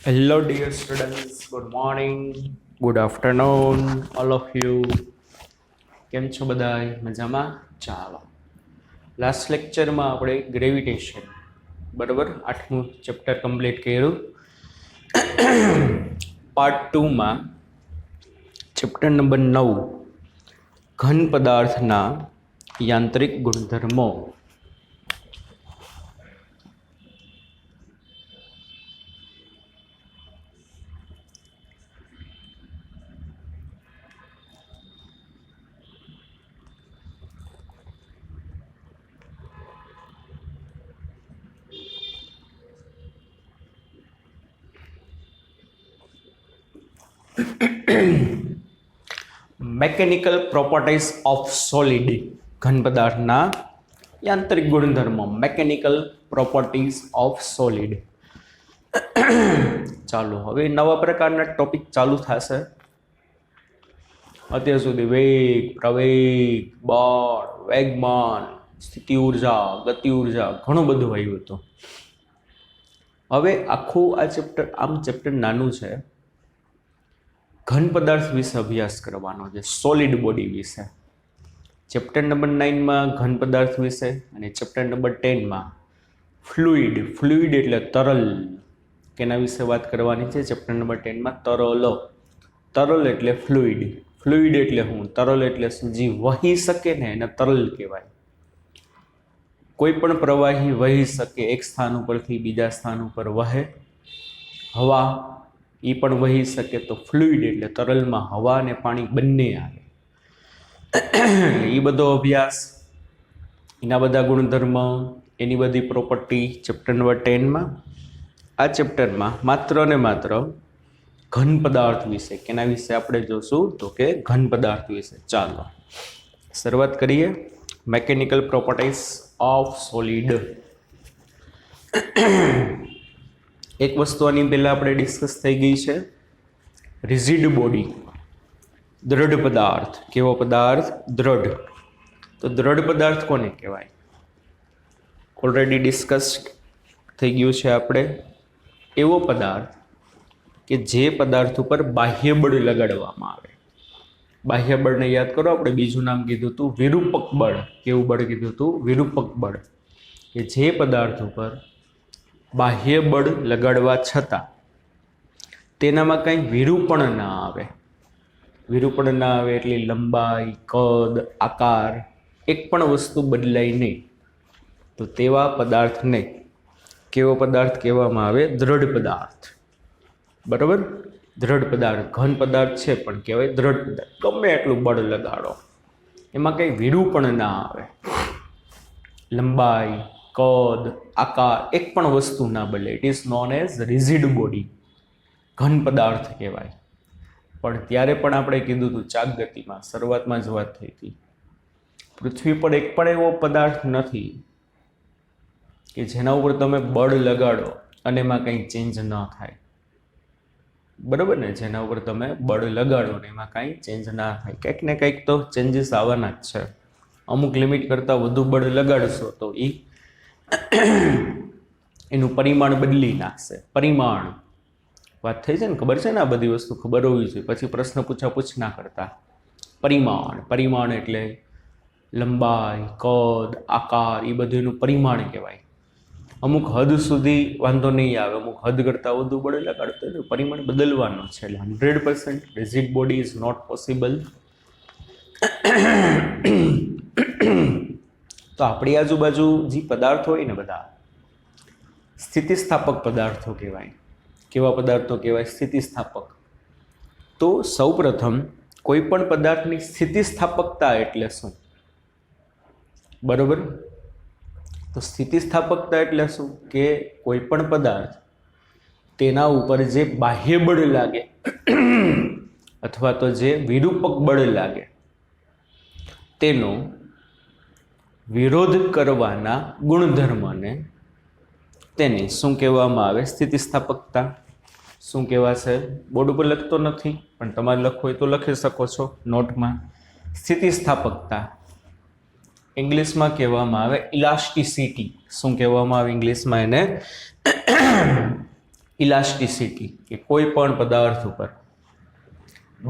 Hello, dear students. Good morning. Good afternoon, all of you. કેમ છો બધાય મજામાં? ચાલો લાસ્ટ લેક્ચરમાં આપણે ગ્રેવિટેશન બરાબર 8મું ચેપ્ટર કમ્પ્લીટ કર્યું. પાર્ટ 2માં ચેપ્ટર નંબર 9 ઘન પદાર્થના યાંત્રિક ગુણધર્મો. મેકેનિકલ પ્રોપર્ટીઝ ઓફ સોલિડ ઘન પદાર્થના યાંત્રિક ગુણધર્મો. Mechanical properties of solid. ચાલો હવે નવા પ્રકારના ટોપિક ચાલુ થશે. અત્યાર સુધી વેગ, પ્રવેગ, બળ, વેગમાન, સ્થિતિ ઉર્જા, ગતિ ઉર્જા ઘણું બધું આવ્યું હતું. હવે આખું આ ચેપ્ટર નાનું છે. ઘન પદાર્થ વિશે અભ્યાસ કરવાનો છે, સોલિડ બોડી વિશે. ચેપ્ટર નંબર 9માં ઘન પદાર્થ વિશે અને ચેપ્ટર નંબર 10માં ફ્લુઇડ એટલે તરલ, કેના વિશે વાત કરવાની છે. ચેપ્ટર નંબર 10માં તરલ એટલે ફ્લુઇડ એટલે શું, તરલ એટલે શું, જે વહી શકે ને એને તરલ કહેવાય. કોઈ પણ પ્રવાહી વહી શકે, એક સ્થાન ઉપરથી બીજા સ્થાન ઉપર વહે. હવા એ પણ વહી શકે તો ફ્લુઇડ એટલે તરલમાં હવા અને પાણી બંને આવે. એ બધો અભ્યાસ, એના બધા ગુણધર્મ, એની બધી પ્રોપર્ટી ચેપ્ટર નંબર 10માં. આ ચેપ્ટરમાં માત્ર ને માત્ર ઘન પદાર્થ વિશે, કેના વિશે આપણે જોશું તો કે ઘન પદાર્થ વિશે. ચાલો શરૂઆત કરીએ. Mechanical properties of solid. એક વસ્તુ આની પહેલાં આપણે ડિસ્કસ થઈ ગઈ છે, રિજિડ બોડી, દ્રઢ પદાર્થ. કેવો પદાર્થ? દ્રઢ. તો દ્રઢ પદાર્થ કોને કહેવાય? ઓલરેડી ડિસ્કસ થઈ ગયું છે આપણે. એવો પદાર્થ કે જે પદાર્થ ઉપર બાહ્ય બળ લગાડવામાં આવે. બાહ્ય બળને યાદ કરો, આપણે બીજું નામ કીધું હતું વિરૂપક બળ. કેવું બળ કીધું હતું? વિરૂપક બળ. કે જે પદાર્થ ઉપર બાહ્ય બળ લગાડવા છતાં તેનામાં કંઈ વિરૂપણ ના આવે. વિરૂપણ ના આવે એટલે લંબાઈ, કદ, આકાર એક પણ વસ્તુ બદલાય નહીં, તો તેવા પદાર્થને કેવો પદાર્થ કહેવામાં આવે? દ્રઢ પદાર્થ. બરાબર? દ્રઢ પદાર્થ. ઘન પદાર્થ છે પણ કહેવાય દ્રઢ પદાર્થ. ગમે એટલું બળ લગાડો, એમાં કંઈ વિરૂપણ ના આવે. લંબાઈ, કદ, આકાર એક પણ વસ્તુ ના બદલે. It is known as rigid body. ઘન પદાર્થ કહેવાય. પણ ત્યારે પણ આપણે કીધું હતું ચાક ગતિમાં, શરૂઆતમાં જ વાત થઈ હતી, પૃથ્વી પર એક પણ એવો પદાર્થ નથી કે જેના ઉપર તમે બળ લગાડો અને એમાં કંઈ ચેન્જ ન થાય. બરાબર ને? જેના ઉપર તમે બળ લગાડો ને એમાં કાંઈ ચેન્જ ના થાય. કંઈક ને કંઈક તો ચેન્જીસ આવવાના જ છે. અમુક લિમિટ કરતાં વધુ બળ લગાડશો તો એનું પરિમાણ બદલી નાખશે. પરિમાણ વાત થઈ છે ને, ખબર છે ને? આ બધી વસ્તુ ખબર હોવી જોઈએ, પછી પ્રશ્ન પૂછ ના કરતા. પરિમાણ એટલે લંબાઈ, કદ, આકાર એ બધું એનું પરિમાણ કહેવાય. અમુક હદ સુધી વાંધો નહીં આવે, અમુક હદ કરતાં વધુ બળ લગાડતો એટલે પરિમાણ બદલવાનું છે. એટલે 100% rigid body is not possible. તો આપણી આજુબાજુ જે પદાર્થો હોય ને બધા સ્થિતિસ્થાપક પદાર્થો કહેવાય. કેવા પદાર્થો કહેવાય? સ્થિતિસ્થાપક. તો સૌપ્રથમ કોઈ પણ પદાર્થની સ્થિતિસ્થાપકતા એટલે શું? બરોબર? તો સ્થિતિસ્થાપકતા એટલે શું? કે કોઈ પણ પદાર્થ તેના ઉપર જે બાહ્ય બળ લાગે અથવા તો જે વિરૂપક બળ લાગે તેનો વિરોધ કરવાના ગુણધર્મને તેની શું કહેવામાં આવે? સ્થિતિસ્થાપકતા. શું કહેવાશે? બોર્ડ ઉપર લખતો નથી, પણ તમારે લખવું હોય તો લખી શકો છો નોટમાં. સ્થિતિસ્થાપકતા ઇંગ્લિશમાં કહેવામાં આવે ઇલાસ્ટિસિટી. શું કહેવામાં આવે ઇંગ્લિશમાં એને? ઇલાસ્ટિસિટી કે કોઈ પણ પદાર્થ ઉપર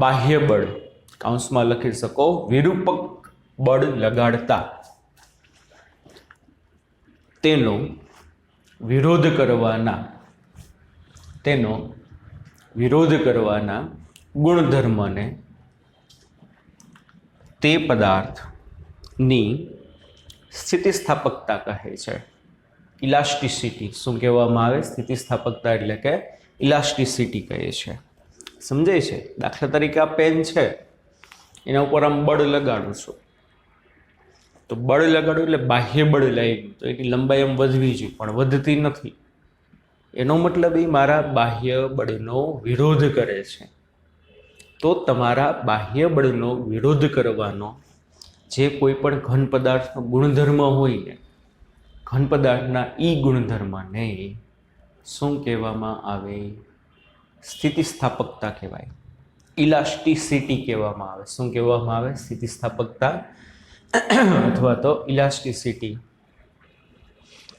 બાહ્ય બળ કૌંસમાં લખી શકો વિરૂપક બળ લગાડતા તેનો વિરોધ કરવાના ગુણધર્મને તે પદાર્થની સ્થિતિસ્થાપકતા કહે છે. ઇલાસ્ટિસિટી શું કહેવામાં આવે? સ્થિતિસ્થાપકતા એટલે કે ઇલાસ્ટિસિટી કહે છે. સમજાય છે? દાખલા તરીકે આ પેન છે, એના ઉપર આમ બળ લગાડું છું, તો બળ લગાડું એટલે બાહ્ય બળ લાગ્યું, તો એની લંબાઈ આમ વધવી જોઈએ, પણ વધતી નથી. એનો મતલબ એ મારા બાહ્ય બળનો વિરોધ કરે છે. તો તમારા બાહ્ય બળનો વિરોધ કરવાનો જે કોઈ પણ ઘન પદાર્થનો ગુણધર્મ હોય ને, ઘન પદાર્થના ઈ ગુણધર્મને શું કહેવામાં આવે? સ્થિતિસ્થાપકતા કહેવાય, ઇલાસ્ટિસિટી કહેવામાં આવે. શું કહેવામાં આવે? સ્થિતિસ્થાપકતા અથવા તો ઇલાસ્ટિસિટી.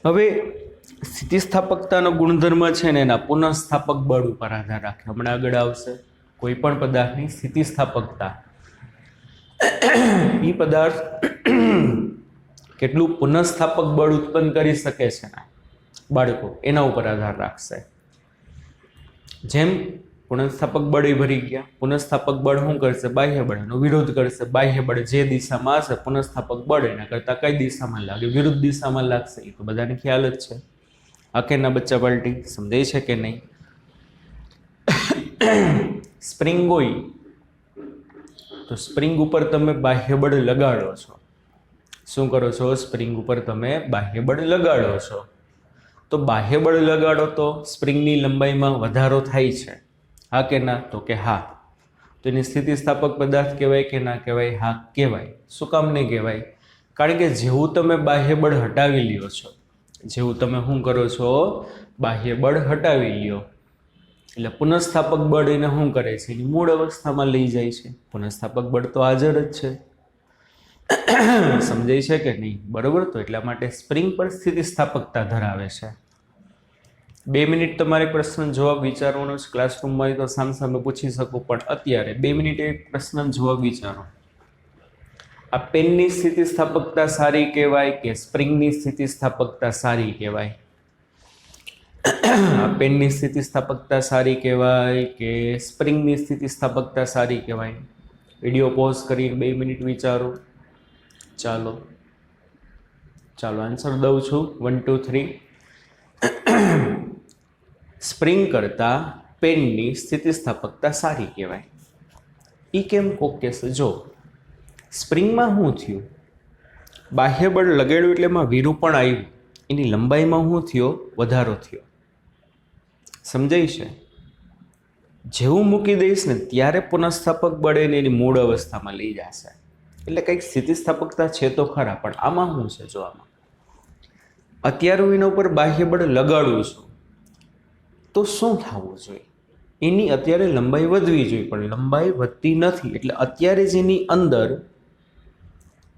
હવે સ્થિતિસ્થાપકતાનો ગુણધર્મ છે ને એના પુનઃસ્થાપક બળ ઉપર આધાર રાખે. હમણાં આગળ આવશે. કોઈ પણ પદાર્થની સ્થિતિસ્થાપકતા, એ પદાર્થ કેટલું પુનઃસ્થાપક બળ ઉત્પન્ન કરી શકે છે બાળકો, એના ઉપર આધાર રાખશે. જેમ પુનઃસ્થાપક બળ એ ભરી ગયા, પુનઃસ્થાપક બળ શું કરશે? બાહ્ય બળનો વિરોધ કરશે. બાહ્ય બળ જે દિશામાં હશે, પુનઃસ્થાપક બળ એના કરતાં કઈ દિશામાં લાગે? વિરુદ્ધ દિશામાં લાગશે. એ તો બધાને ખ્યાલ જ છે. આ કે ના બચ્ચા પાર્ટી? સમજાય છે કે નહીં? સ્પ્રિંગ હોય તો સ્પ્રિંગ ઉપર તમે બાહ્ય બળ લગાડો છો. શું કરો છો? સ્પ્રિંગ ઉપર તમે બાહ્ય બળ લગાડો છો. તો બાહ્ય બળ લગાડો તો સ્પ્રિંગની લંબાઈમાં વધારો થાય છે. હા કે ના? તો કે હા. તો એની સ્થિતિસ્થાપક પદાર્થ કહેવાય કે ના કહેવાય? હા કહેવાય. શું કામ નહીં કહેવાય? કારણ કે જેવું તમે બાહ્ય બળ હટાવી લ્યો છો, જેવું તમે શું કરો છો? બાહ્ય બળ હટાવી લ્યો એટલે પુનઃસ્થાપક બળ એને શું કરે છે? એની મૂળ અવસ્થામાં લઈ જાય છે. પુનઃસ્થાપક બળ તો હાજર જ છે. સમજાય છે કે નહીં? બરોબર. તો એટલા માટે સ્પ્રિંગ પર સ્થિતિસ્થાપકતા ધરાવે છે. 2 મિનિટ તમારે પ્રશ્ન જવાબ વિચારવાનો છે. ક્લાસરૂમમાં તો સામે પૂછી શકું, પણ અત્યારે 2 મિનિટ એક પ્રશ્ન જવાબ વિચારો. આ પેનની સ્થિતિસ્થાપકતા સારી કહેવાય કે સ્પ્રિંગની સ્થિતિસ્થાપકતા સારી કહેવાય? આ પેનની સ્થિતિસ્થાપકતા સારી કહેવાય કે સ્પ્રિંગની સ્થિતિસ્થાપકતા સારી કહેવાય? વિડીયો પોઝ કરીને 2 મિનિટ વિચારો. ચાલો આન્સર દઉં છું. 1 2 3. સ્પ્રિંગ કરતાં પેનની સ્થિતિસ્થાપકતા સારી કહેવાય. એ કેમ? કોક કહેશે જો સ્પ્રિંગમાં શું થયું? બાહ્ય બળ લગાડ્યું એટલે એમાં વિરૂપણ આવ્યું, એની લંબાઈમાં શું થયો? વધારો થયો. સમજાય છે? જેવું મૂકી દઈશ ને ત્યારે પુનઃસ્થાપક બળ એને એની મૂળ અવસ્થામાં લઈ જશે. એટલે કંઈક સ્થિતિસ્થાપકતા છે તો ખરા, પણ આમાં શું છે? જો આમાં અત્યારે હું એના ઉપર બાહ્ય બળ લગાડું છું તો શું થવું જોઈએ? એની અત્યારે લંબાઈ વધવી જોઈએ, પણ લંબાઈ વધતી નથી. એટલે અત્યારે જ એની અંદર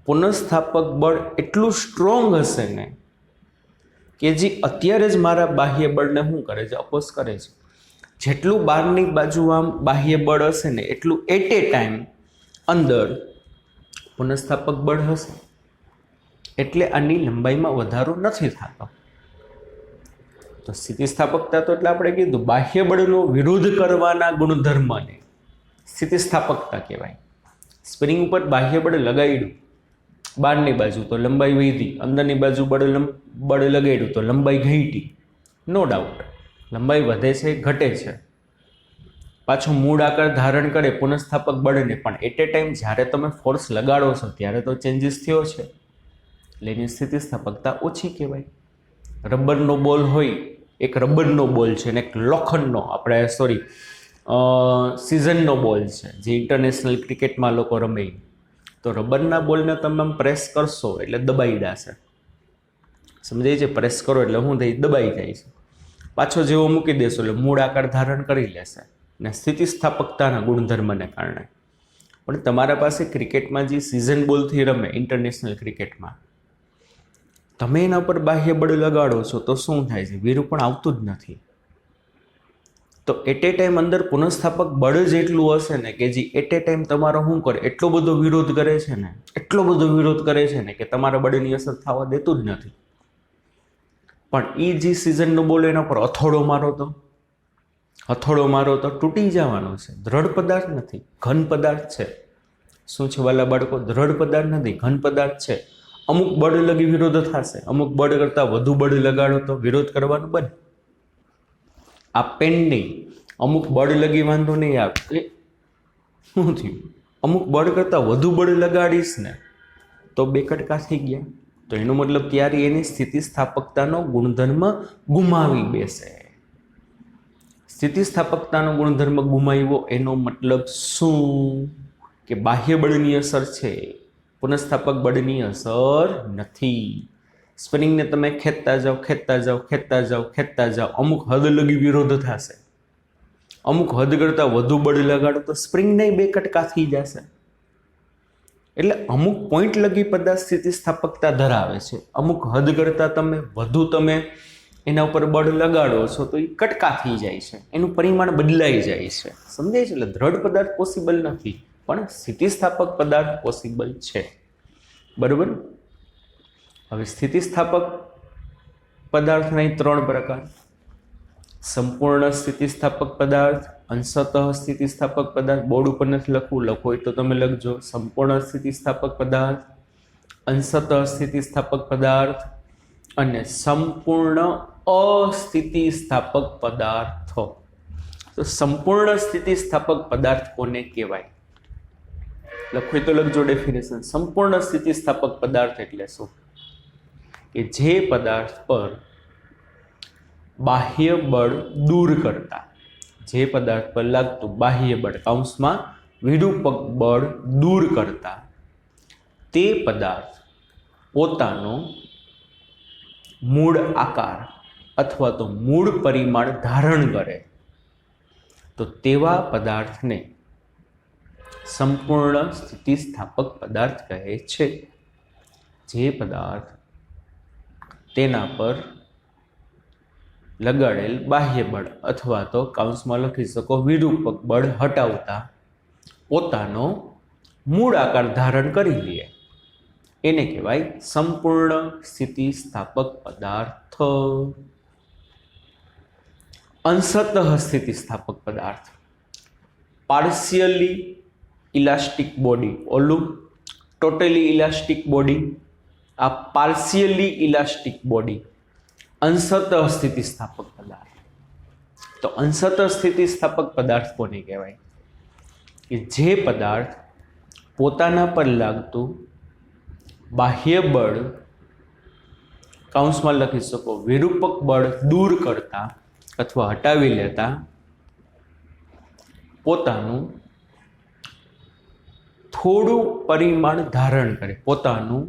પુનઃસ્થાપક બળ એટલું સ્ટ્રોંગ હશે ને કે જે અત્યારે જ મારા બાહ્ય બળને શું કરે છે? અપોઝ કરે છે. જેટલું બહારની બાજુ આમ બાહ્ય બળ હશે ને એટલું એટ એ ટાઈમ અંદર પુનઃસ્થાપક બળ હશે. એટલે આની લંબાઈમાં વધારો નથી થતો. તો સ્થિતિસ્થાપકતા તો એટલે આપણે કીધું બાહ્ય બળનો વિરોધ કરવાના ગુણધર્મને સ્થિતિસ્થાપકતા કહેવાય. સ્પ્રિંગ ઉપર બાહ્ય બળ લગાડ્યું બહારની બાજુ તો લંબાઈ વધી, અંદરની બાજુ બળ લગાડ્યું તો લંબાઈ ઘટી. નો ડાઉટ લંબાઈ વધે છે, ઘટે છે, પાછું મૂળ આકાર ધારણ કરે પુનઃસ્થાપક બળને, પણ એટ એ ટાઈમ જ્યારે તમે ફોર્સ લગાડો છો ત્યારે તો ચેન્જીસ થયો છે, એટલે એની સ્થિતિસ્થાપકતા ઓછી કહેવાય. રબરનો બોલ હોય, એક રબરનો બોલ છે ને એક લોખંડનો સિઝનનો બોલ છે જે ઇન્ટરનેશનલ ક્રિકેટમાં લોકો રમે. તો રબરના બોલને તમે પ્રેસ કરશો એટલે દબાઈ જશે. સમજાય છે? પ્રેસ કરો એટલે શું થઈ? દબાઈ જાય છે. પાછો જેવો મૂકી દેશો એટલે મૂળ આકાર ધારણ કરી લેશે ને સ્થિતિસ્થાપકતાના ગુણધર્મને કારણે. પણ તમારા પાસે ક્રિકેટમાં જે સિઝન બોલથી રમે ઇન્ટરનેશનલ ક્રિકેટમાં, તમે એના પર બાહ્ય બળ લગાડો છો તો શું થાય છે? વિરૂપણ આવતું જ નથી. તો એટ એ ટાઈમ અંદર પુનઃસ્થાપક બળ જ એટલું હશે ને કે જે એટ એ ટાઈમ તમારો શું કરે, એટલો બધો વિરોધ કરે છે ને, એટલો બધો વિરોધ કરે છે ને કે તમારા બળની અસર થવા દેતું જ નથી. પણ એ જે સિઝનનો બોલ એના પર હથોડો મારો તો તૂટી જવાનો છે. દ્રઢ પદાર્થ નથી, ઘન પદાર્થ છે. શું છે વાલા બાળકો? દ્રઢ પદાર્થ નથી, ઘન પદાર્થ છે. અમુક બળ લગી વિરોધ થશે, અમુક બળ કરતાં વધુ બળ લગાડો તો વિરોધ કરવાનું બંધ. આ પેન્ડિંગ અમુક બળ લગી વાંધો નહીં આવે, શું થયું? અમુક બળ કરતાં વધુ બળ લગાડીશ ને તો બે કટકા થઈ ગયા. તો એનો મતલબ ત્યારે એની સ્થિતિસ્થાપકતાનો ગુણધર્મ ગુમાવી બેસે. સ્થિતિસ્થાપકતાનો ગુણધર્મ ગુમાવ્યો એનો મતલબ શું? કે બાહ્ય બળની અસર છે, પુનઃસ્થાપક બળની અસર નથી. સ્પ્રિંગને તમે ખેંચતા જાઓ, અમુક હદ લગી વિરોધ થશે. અમુક હદ કરતાં વધુ બળ લગાડો તો સ્પ્રિંગને બે કટકા થઈ જશે. એટલે અમુક પોઈન્ટ લગી પદાર્થ સ્થિતિસ્થાપકતા ધરાવે છે. અમુક હદ કરતાં વધુ તમે એના ઉપર બળ લગાડો છો તો એ કટકા થઈ જાય છે, એનું પરિમાણ બદલાઈ જાય છે. સમજાય છે? એટલે દ્રઢ પદાર્થ પોસિબલ નથી, પણ સ્થિતિસ્થાપક પદાર્થ પોસિબલ છે. બરાબર? હવે સ્થિતિસ્થાપક પદાર્થના 3 પ્રકાર: સંપૂર્ણ સ્થિતિસ્થાપક પદાર્થ, અંશતઃ સ્થિતિસ્થાપક પદાર્થ. બોર્ડ ઉપર નથી લખવું, લખો હોય તો તમે લખજો. સંપૂર્ણ સ્થિતિસ્થાપક પદાર્થ, અંશતઃ સ્થિતિસ્થાપક પદાર્થ અને સંપૂર્ણ અસ્થિતિસ્થાપક પદાર્થો. તો સંપૂર્ણ સ્થિતિસ્થાપક પદાર્થ કોને કહેવાય? લખો તો લખજો ડેફિનેશન. સંપૂર્ણ સ્થિતિસ્થાપક પદાર્થ એટલે શું? કે જે પદાર્થ પર બાહ્ય બળ દૂર કરતા, જે પદાર્થ પર લાગતું બાહ્ય બળ કૌંસમાં વિરૂપક બળ દૂર કરતા તે પદાર્થ પોતાનો મૂળ આકાર અથવા તો મૂળ પરિમાણ ધારણ કરે તો તેવા પદાર્થને સંપૂર્ણ સ્થિતિસ્થાપક પદાર્થ કહે છે. જે પદાર્થ તેના પર લગાડેલ બાહ્ય બળ અથવા તો કૌંસમાં લખી શકો વિરૂપક બળ હટાવતા પોતાનો મૂળ આકાર ધારણ કરી લે એને કહેવાય સંપૂર્ણ સ્થિતિસ્થાપક પદાર્થ. અંશતઃ સ્થિતિસ્થાપક પદાર્થ, પાર્શિયલી ઇલાસ્ટિક બોડી, ઓલું ટોટલી ઇલાસ્ટિક બોડી, આ પાર્શિયલી ઇલાસ્ટિક બોડી અંશતઃ સ્થિતિસ્થાપક પદાર્થ. તો અંશતઃ સ્થિતિસ્થાપક પદાર્થ કોને કહેવાય? કે જે પદાર્થ પોતાના પર લાગતું બાહ્ય બળ કૌંસમાં લખી શકો વિરૂપક બળ દૂર કરતા અથવા હટાવી લેતા પોતાનું થોડું પરિમાણ ધારણ કરે, પોતાનું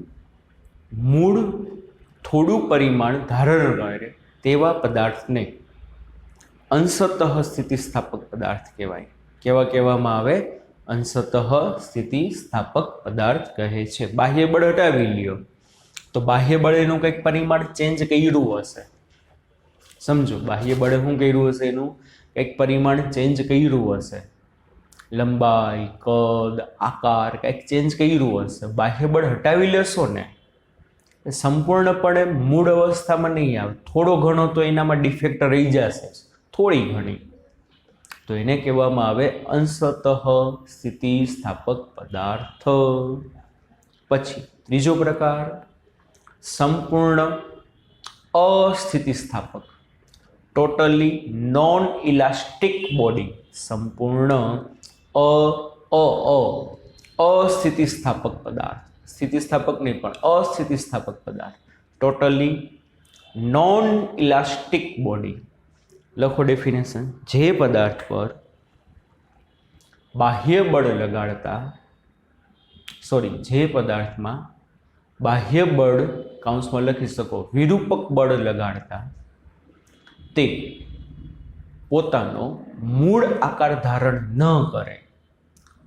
મૂળ થોડું પરિમાણ ધારણ કરે તેવા પદાર્થને અંશતઃ સ્થિતિસ્થાપક પદાર્થ કહેવાય. કેવા કહેવામાં આવે? અંશતઃ સ્થિતિસ્થાપક પદાર્થ કહે છે. બાહ્ય બળ હટાવી લ્યો તો બાહ્ય બળે એનું કંઈક પરિમાણ ચેન્જ કર્યું હશે. સમજો, બાહ્ય બળે શું કર્યું હશે? એનું કંઈક પરિમાણ ચેન્જ કર્યું હશે. લંબાઈ, કદ, આકાર કંઈક ચેન્જ કર્યું હશે. બાહ્ય બળ હટાવી લેશો ને સંપૂર્ણપણે મૂળ અવસ્થામાં નહીં આવે, થોડો ઘણો તો એનામાં ડિફેક્ટ રહી જશે, થોડી ઘણી. તો એને કહેવામાં આવે અંશતઃ સ્થિતિસ્થાપક પદાર્થ. પછી ત્રીજો પ્રકાર સંપૂર્ણ અસ્થિતિસ્થાપક, ટોટલી નોન ઇલાસ્ટિક બોડી. સંપૂર્ણ અસ્થિતિસ્થાપક પદાર્થ, સ્થિતિસ્થાપક નહીં પણ અસ્થિતિસ્થાપક પદાર્થ, ટોટલી નોન ઇલાસ્ટિક બોડી. લખો ડેફિનેશન. જે પદાર્થ પર બાહ્ય બળ લગાડતા, જે પદાર્થમાં બાહ્ય બળ કૌંસમાં લખી શકો વિરૂપક બળ લગાડતા તે પોતાનો મૂળ આકાર ધારણ ન કરે,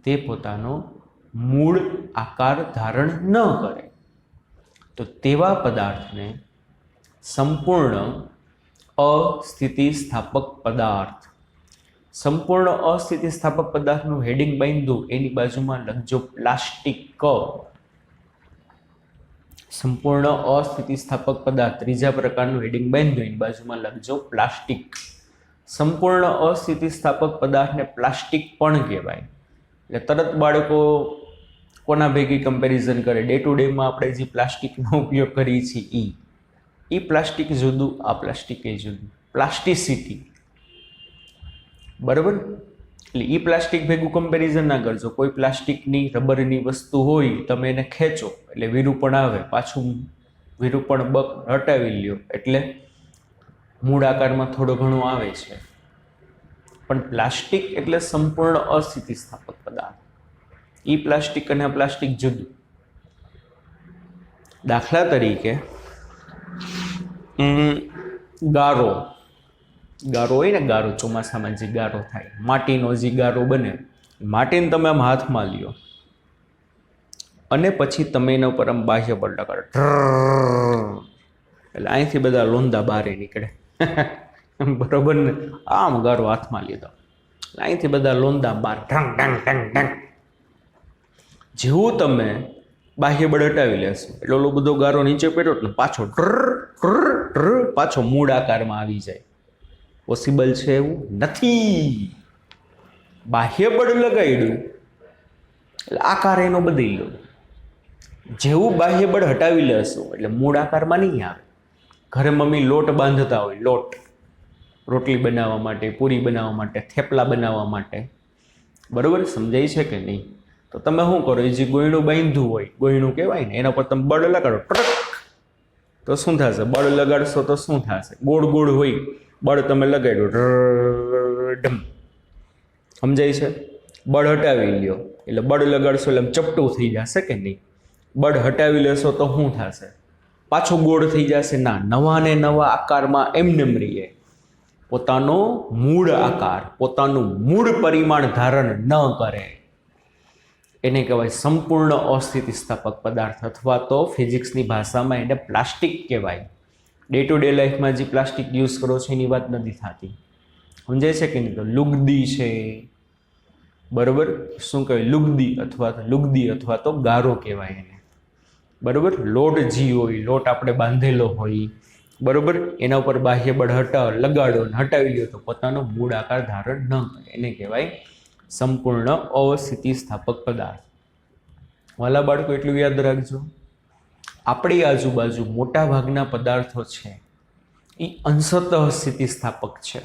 તે પોતાનો મૂળ આકાર ધારણ ન કરે તો તેવા પદાર્થને સંપૂર્ણ અસ્થિતિસ્થાપક પદાર્થ સંપૂર્ણ અસ્થિતિસ્થાપક પદાર્થનું હેડિંગ બાંધ્યું એની બાજુમાં લખજો પ્લાસ્ટિક. સંપૂર્ણ અસ્થિતિસ્થાપક પદાર્થ ત્રીજા પ્રકારનું હેડિંગ બાંધ્યું એની બાજુમાં લખજો પ્લાસ્ટિક. સંપૂર્ણ અસ્થિતિસ્થાપક પદાર્થને પ્લાસ્ટિક પણ કહેવાય. એટલે તરત બાળકો કોના ભેગી કમ્પેરિઝન કરે? ડે ટુ ડેમાં આપણે જે પ્લાસ્ટિકનો ઉપયોગ કરીએ છીએ એ પ્લાસ્ટિક જુદું, આ પ્લાસ્ટિક એ જુદું. પ્લાસ્ટિસિટી, બરાબર? એટલે એ પ્લાસ્ટિક ભેગું કમ્પેરિઝન ના કરજો. કોઈ પ્લાસ્ટિકની રબરની વસ્તુ હોય, તમે એને ખેંચો એટલે વિરૂપણ આવે, પાછું વિરૂપણ બક હટાવી લ્યો એટલે મૂળ આકારમાં થોડો ઘણો આવે છે. પણ પ્લાસ્ટિક એટલે સંપૂર્ણ અસ્થિતિસ્થાપક પદાર્થ. એ પ્લાસ્ટિક અને આ પ્લાસ્ટિક જુદું. દાખલા તરીકે ગારો હોય ને, ગારો ચોમાસામાં જે ગારો થાય, માટીનો જે ગારો બને, માટીને તમે આમ હાથમાં લ્યો અને પછી તમે એના ઉપર આમ બાહ્ય બળ લગાડો, એટલે અહીંથી બધા લોંદા બહાર નીકળે. બરોબર ને? આમ ગારો હાથમાં લીધો, અહીંથી બધા લોંદા બહાર, ઢંગ ઢંગ ઢંગ ઢંગ. જેવું તમે બાહ્ય બળ હટાવી લેશો એટલે ઓલો બધો ગારો નીચે પડ્યો ને પાછો પાછો મૂળ આકારમાં આવી જાય. પોસિબલ છે? એવું નથી. બાહ્ય બળ લગાડ્યું એટલે આકાર એનો બદલી લો. જેવું બાહ્ય બળ હટાવી લેશો એટલે મૂળ આકારમાં નહીં આવે. ઘરે મમ્મી લોટ બાંધતા હોય, લોટ રોટલી બનાવવા માટે, પૂરી બનાવવા માટે, થેપલા બનાવવા માટે, બરાબર? સમજાય છે કે નહીં? તો તમે શું કરો? એ જે ગોયણું બાંધ્યું હોય, ગોયણું કહેવાય ને, એના પર તમે બળ લગાડો, તો શું થશે? બળ લગાડશો તો શું થશે? ગોળ ગોળ હોય, બળ તમે લગાડ્યો, ઢમ. સમજાય છે? બળ હટાવી લ્યો એટલે બળ લગાડશો એટલે ચપટું થઈ જશે કે નહીં? બળ હટાવી લેશો તો શું થશે? પાછો ગોળ થઈ જશે? ના, નવા ને નવા આકારમાં એમને રહીએ. પોતાનો મૂળ આકાર, પોતાનું મૂળ પરિમાણ ધારણ ન કરે એને કહેવાય સંપૂર્ણ અસ્થિતિસ્થાપક પદાર્થ, અથવા તો ફિઝિક્સની ભાષામાં એને પ્લાસ્ટિક કહેવાય. ડે ટુ ડે લાઈફમાં જે પ્લાસ્ટિક યુઝ કરો છો એની વાત નથી થતી. સમજાય છે કે નહીં? તો લુગદી છે, બરાબર? શું કહેવાય? લુગદી અથવા તો ગારો કહેવાય એને, બરાબર? લોટ જી હોય, લોટ આપણે બાંધેલો હોય, બરાબર? એના ઉપર બાહ્ય બળ લગાડો અને હટાવી લ્યો તો પોતાનો મૂળ આકાર ધારણ ન કરે એને કહેવાય સંપૂર્ણ અસ્થિતિસ્થાપક પદાર્થ. વાલા બાળકો, એટલું યાદ રાખજો, આપણી આજુબાજુ મોટા ભાગના પદાર્થો છે એ અંશતઃ સ્થિતિસ્થાપક છે.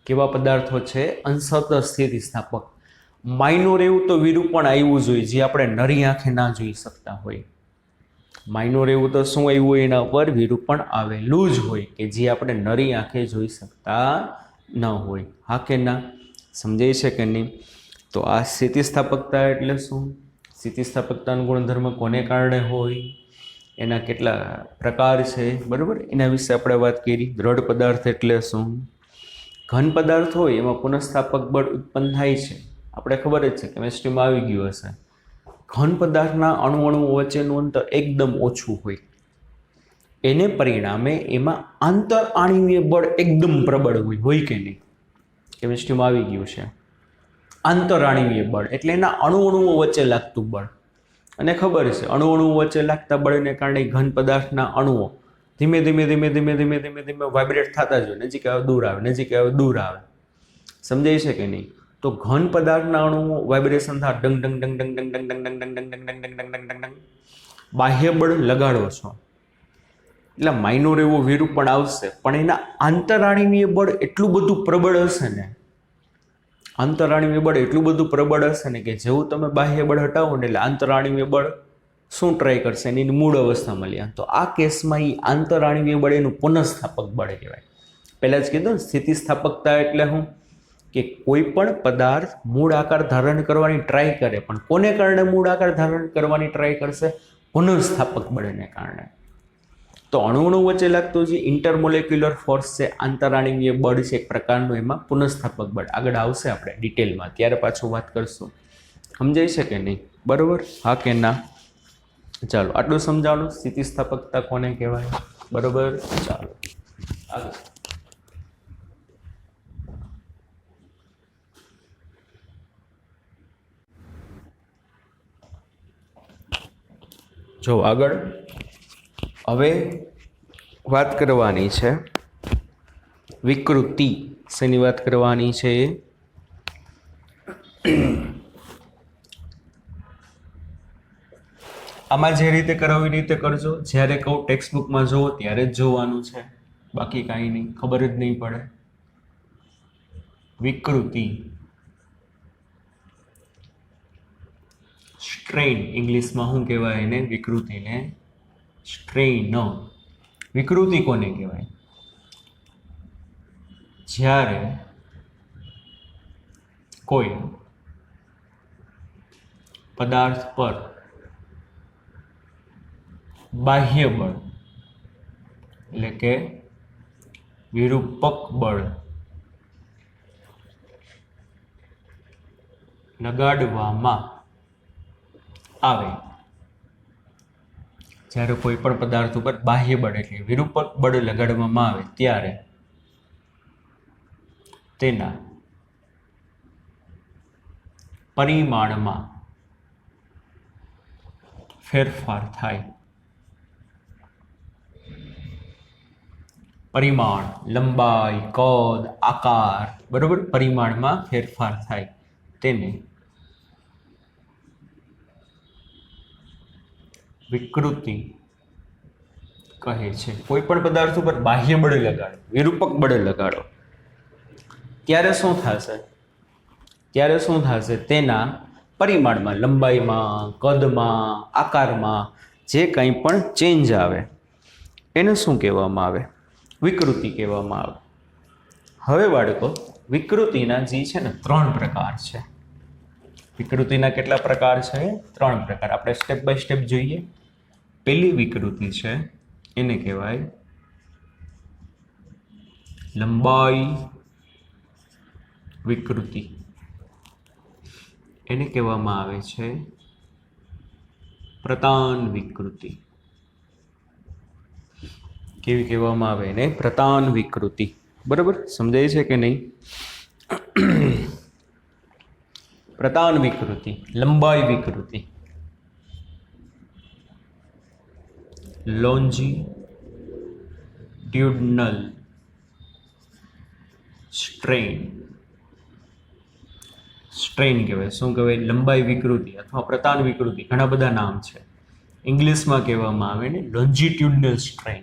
કેવા પદાર્થો છે? અંશતઃ સ્થિતિસ્થાપક. માઇનોર એવું તો વિરૂપણ આવ્યું જોઈએ જે આપણે નરી આંખે ના જોઈ શકતા હોય. માઇનોર એવું તો શું આવ્યું હોય? એના ઉપર વિરૂપણ આવેલું જ હોય કે જે આપણે નરી આંખે જોઈ શકતા ન હોય. હા કે ના? સમજાય છે કે નહીં? તો આ સ્થિતિસ્થાપકતા એટલે શું? સ્થિતિસ્થાપકતાનો ગુણધર્મ કોને કારણે હોય? એના કેટલા પ્રકાર છે, બરાબર? એના વિશે આપણે વાત કરી. દ્રઢ પદાર્થ એટલે શું? ઘન પદાર્થ હોય એમાં પુનઃસ્થાપક બળ ઉત્પન્ન થાય છે, આપણે ખબર જ છે, કેમેસ્ટ્રીમાં આવી ગયું હશે. ઘન પદાર્થના અણુઓ વચ્ચેનું અંતર એકદમ ઓછું હોય, એને પરિણામે એમાં આંતર આણ્વીય બળ એકદમ પ્રબળ હોય કે નહીં? કેમેસ્ટ્રીમાં આવી ગયું છે. આંતર આણ્વીય બળ એટલે એના અણુઓ વચ્ચે લાગતું બળ. અને ખબર છે, અણુઓ વચ્ચે લાગતા બળને કારણે ઘન પદાર્થના અણુઓ ધીમે ધીમે ધીમે ધીમે ધીમે ધીમે ધીમે વાઇબ્રેટ થતા જ હોય, નજીક આવે દૂર આવે, નજીક આવે દૂર આવે. સમજાય છે કે નહીં? તો ઘન પદાર્થના અણુઓ વાઇબ્રેશન થાય, ડંગ ડંગ ડંગ ડંગ ડંગ ડંગ ડંગ ડંગ ડંગ ડંગ ડંગ ડંગ ડંગ ડંગ ડંગ. બાહ્ય બળ લગાડો છો એટલે માઇનોર એવું વિરૂપણ આવશે, પણ એના આંતરાણ્વીય બળ એટલું બધું પ્રબળ હશે ને, આંતરાણ્વીય બળ એટલું બધું પ્રબળ હશે ને કે જેવું તમે બાહ્ય બળ હટાવો ને એટલે આંતરાણ્વીય બળ શું ટ્રાય કરશે? એની મૂળ અવસ્થામાં લ્યા. તો આ કેસમાં એ આંતરાણ્વીય બળ એનું પુનઃસ્થાપક બળ કહેવાય. પહેલાં જ કીધું ને, સ્થિતિસ્થાપકતા એટલે શું? કે કોઈ પણ પદાર્થ મૂળ આકાર ધારણ કરવાની ટ્રાય કરે, પણ કોને કારણે મૂળ આકાર ધારણ કરવાની ટ્રાય કરશે? પુનઃસ્થાપક બળને કારણે. તો અણુ વચ્ચે લાગતું જે ઇન્ટરમોલેક્યુલર ફોર્સ છે, આંતરાણ્વીય બળ છે એક પ્રકારનું, એમાં પુનઃસ્થાપક બળ આગળ આવશે આપણે ડિટેલમાં, ત્યારે પાછું વાત કરશું. સમજાય છે કે નહીં? બરાબર? હા કે ના? ચાલો, આટલું સમજાવવાનું. સ્થિતિસ્થાપકતા કોને કહેવાય? બરાબર? ચાલો આગળ. જો આગળ હવે વાત કરવાની છે વિકૃતિ. શેની વાત કરવાની છે? આમાં જે રીતે કરાવો એ રીતે કરજો. જ્યારે કહું ટેક્સ્ટબુકમાં જોવો ત્યારે જ જોવાનું છે, બાકી કાંઈ નહીં, ખબર જ નહીં પડે. વિકૃતિ, સ્ટ્રેન, ઇંગ્લિશમાં શું કહેવાય એને? વિકૃતિને સ્ટ્રેન. વિકૃતિ કોને કહેવાય? જ્યારે કોઈ પદાર્થ પર બાહ્ય બળ એટલે કે વિરૂપક બળ લગાડવામાં આવે. જ્યારે કોઈ પણ પદાર્થ ઉપર બાહ્ય બળ એટલે વિરૂપક બળ લગાડવામાં આવે ત્યારે તેના પરિમાણમાં ફેરફાર થાય. પરિમાણ, લંબાઈ, કદ, આકાર, બરોબર, પરિમાણમાં ફેરફાર થાય તેને વિકૃતિ કહે છે. કોઈ પણ પદાર્થ ઉપર બાહ્ય બળ લગાડો, વિરૂપક બળ લગાડો ત્યારે શું થશે? તેના પરિમાણમાં, લંબાઈમાં, કદમાં, આકારમાં જે કંઈ પણ ચેન્જ આવે એને શું કહેવામાં આવે? વિકૃતિ કહેવામાં આવે. હવે બાળકો, વિકૃતિના જે છે ને 3 પ્રકાર છે. વિકૃતિના કેટલા પ્રકાર છે? 3 પ્રકાર. આપણે સ્ટેપ બાય સ્ટેપ જોઈએ. પહેલી વિકૃતિ છે એને કહેવાય લંબાઈ વિકૃતિ. એને કહેવામાં આવે છે પ્રતાન વિકૃતિ. કેવી કહેવામાં આવે એને? પ્રતાન વિકૃતિ. બરાબર, સમજાય છે કે નહીં? પ્રતાન વિકૃતિ, લંબાઈ વિકૃતિ, લોન્જીટ્યુડનલ સ્ટ્રેન. સ્ટ્રેન કહેવાય. શું કહેવાય? લંબાઈ વિકૃતિ અથવા પ્રતાન વિકૃતિ. ઘણા બધા નામ છે. ઇંગ્લિશમાં કહેવામાં આવે ને લોન્જીટ્યુડનલ સ્ટ્રેન.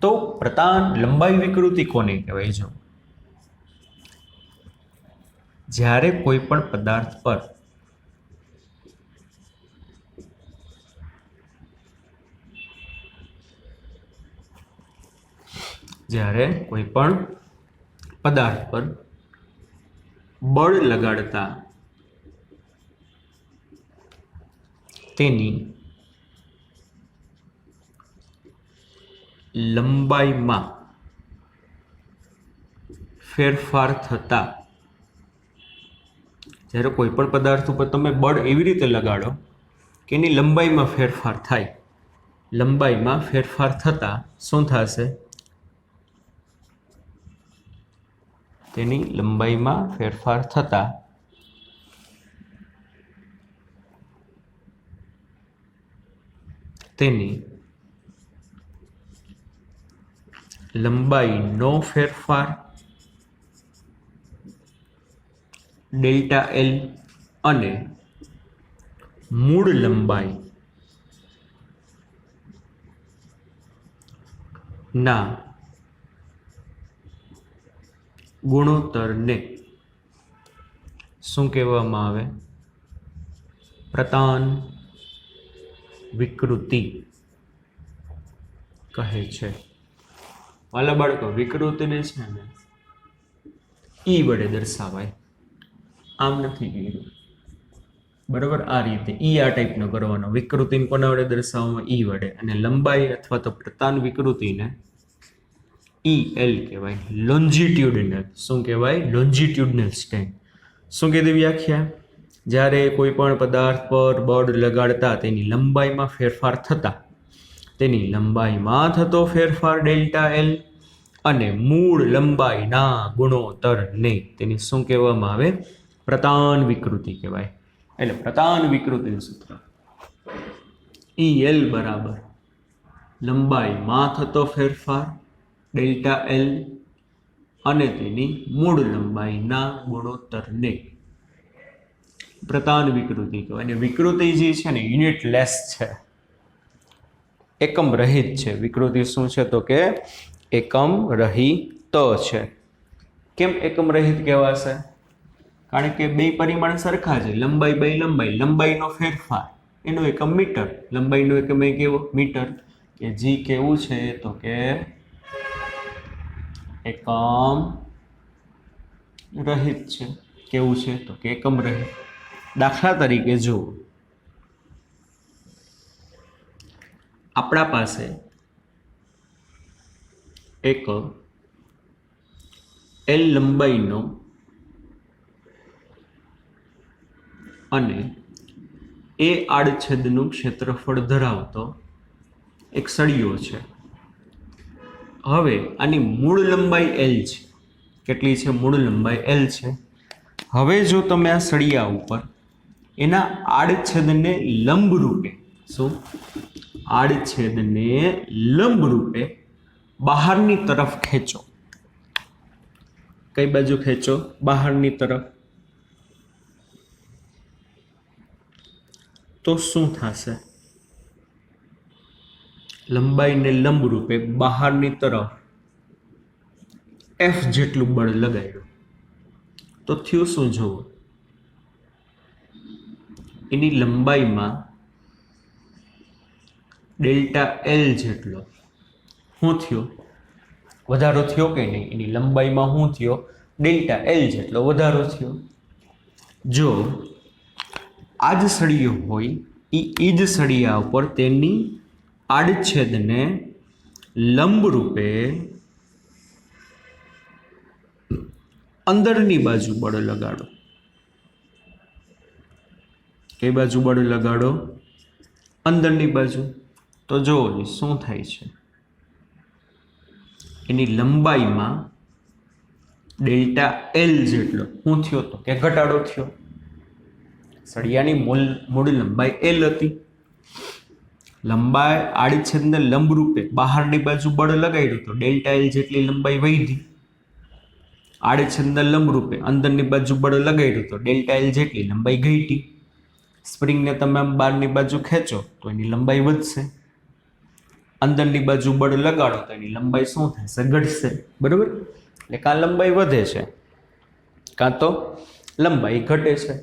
તો પ્રતાન લંબાઈ વિકૃતિ કોને કહેવાય? જો જ્યારે કોઈ પણ પદાર્થ પર બળ લગાડતા તેની લંબાઈમાં ફેરફાર થતા, જ્યારે કોઈ પણ પદાર્થ ઉપર તમે બળ એવી રીતે લગાડો કે એની લંબાઈમાં ફેરફાર થાય, લંબાઈમાં ફેરફાર થતા શું થશે? તેની લંબાઈમાં ફેરફાર થતા તેની લંબાઈનો ફેરફાર ડેલ્ટા એલ અને મૂળ લંબાઈ ના ગુણોત્તરને શું કહેવામાં આવે? પ્રતાન વિકૃતિ કહે છે. વાલા બાળકો, વિકૃતિને છે ને ઈ વડે દર્શાવાય. આમ નથી કીધું, બરાબર? આ રીતે ઈ આ ટાઈપનો કરવાનો. વિકૃતિને કોના વડે દર્શાવવામાં? ઈ વડે. અને લંબાઈ અથવા તો પ્રતાન વિકૃતિને ઈ એલ કહેવાય, લોન્જીટ્યુડનલ. શું કહેવાય? લોન્જીટ્યુડનલ સ્ટ્રેન. શું કીધી વ્યાખ્યા? જ્યારે કોઈ પણ પદાર્થ પર બળ લગાડતા તેની લંબાઈમાં ફેરફાર થતા, તેની લંબાઈમાં થતો ફેરફાર ડેલ્ટા એલ અને મૂળ લંબાઈના ગુણોત્તરને તેની શું કહેવામાં આવે? પ્રતાન વિકૃતિ કહેવાય. એટલે પ્રતાન વિકૃતિનું સૂત્ર ઈ એલ બરાબર લંબાઈમાં થતો ફેરફાર ડેલ્ટા એલ અને તેની મૂળ લંબાઈના ગુણોત્તરને પ્રતાન વિકૃતિ કહેવાય. અને વિકૃતિ જે છે ને યુનિટલેસ છે, એકમ રહિત છે. વિકૃતિ શું છે તો કે એકમ રહિત છે. કેમ એકમ રહિત કહેવાશે? કારણ કે બે પરિમાણ સરખા છે, લંબાઈ બાય લંબાઈ, લંબાઈનો ફેરફાર એનો એકમ મીટર, લંબાઈનો એકમ કેવો મીટર. કે જી કેવું છે તો કે એકમ રહિત છે. કેવું છે તો કે એકમ રહિત. દાખલા તરીકે જો આપણા પાસે એક એલ લંબાઈનો અને એ આડછેદનું ક્ષેત્રફળ ધરાવતો એક સળિયો છે. હવે આની મૂળ લંબાઈ એલ છે. કેટલી છે? મૂળ લંબાઈ એલ છે. હવે જો તમે આ સળિયા ઉપર એના આડછેદને લંબ રૂપે, શું આડછેદને લંબ રૂપે બહારની તરફ ખેંચો. કઈ બાજુ ખેંચો? બહારની તરફ. તો શું થશે? લંબાઈને લંબ રૂપે બહારની તરફ એફ જેટલું બળ લગાડ્યું તો થયું શું? જુઓ, એની લંબાઈમાં ડેલ્ટા એલ જેટલો શું થયો? વધારો થયો કે નહીં? એની લંબાઈમાં શું થયો? ડેલ્ટા એલ જેટલો વધારો થયો. જો આ જ સળિયો હોય એ જ સળિયા ઉપર તેની આડછેદને લંબ રૂપે અંદરની બાજુ બળ લગાડો. કઈ બાજુ બળ લગાડો? અંદરની બાજુ. તો જો શું થાય છે? એની લંબાઈમાં ડેલ્ટા એલ જેટલો શું થયો તો કે ઘટાડો થયો. સળિયાની મૂળ લંબાઈ એલ હતી. લંબાઈ આડછેદને લંબ રૂપે બહારની બાજુ બળ લગાડ્યું તો ડેલ્ટા એલ જેટલી લંબાઈ વધી. આડછેદને લંબ રૂપે અંદરની બાજુ બળ લગાડ્યું તો ડેલ્ટા એલ જેટલી લંબાઈ ઘટી. સ્પ્રિંગને તમે આમ બહારની બાજુ ખેંચો તો એની લંબાઈ વધશે. અંદરની બાજુ બળ લગાડો તો એની લંબાઈ શું થશે? ઘટશે. બરાબર? એટલે કાં લંબાઈ વધે છે કાં તો લંબાઈ ઘટે છે.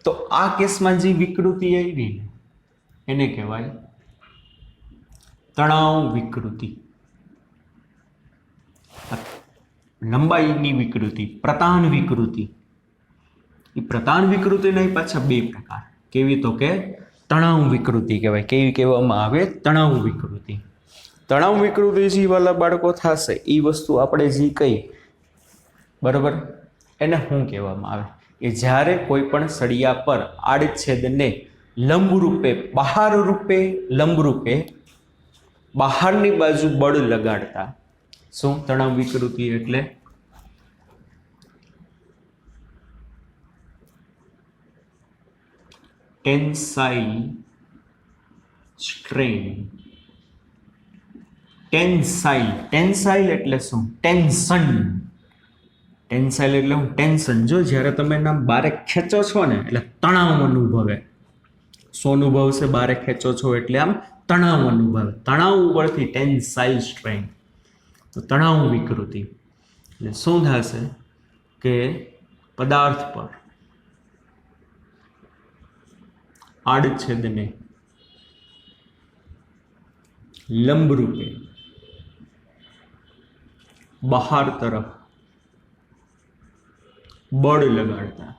તો આ કેસમાં જે વિકૃતિ આવી ને એને કહેવાય તણાવ વિકૃતિ. લંબાઈની વિકૃતિ, પ્રતાન વિકૃતિ. એ પ્રતાન વિકૃતિના પાછા બે પ્રકાર. કેવી તો કે તણાવ વિકૃતિ કહેવાય. કેવી કહેવામાં આવે? તણાવ વિકૃતિ. તણાવ વિકૃતિ જે વાલા બાળકો થશે એ વસ્તુ આપણે જે કહી, બરાબર, એને શું કહેવામાં આવે? કે જ્યારે કોઈ પણ સળિયા પર આડછેદને લંબ રૂપે લંબ રૂપે બહારની બાજુ બળ લગાડતા શું તણાવ વિકૃતિ એટલે? Tensile strain. ટેન્સાઇલ એટલે શું? ટેન્શન. ટેન્સાઇલ એટલે હું ટેન્શન. જો જ્યારે તમે એના બારે ખેંચો છો ને એટલે તણાવ અનુભવે. શું અનુભવશે? બારે ખેંચો છો એટલે આમ તણાવ અનુભવે. તણાવ ઉપરથી ટેન્સાઇલ સ્ટ્રેન. તો તણાવ વિકૃતિ એટલે શું થશે કે પદાર્થ પર આડછેદને લંબ રૂપે બહાર તરફ બળ લગાડતા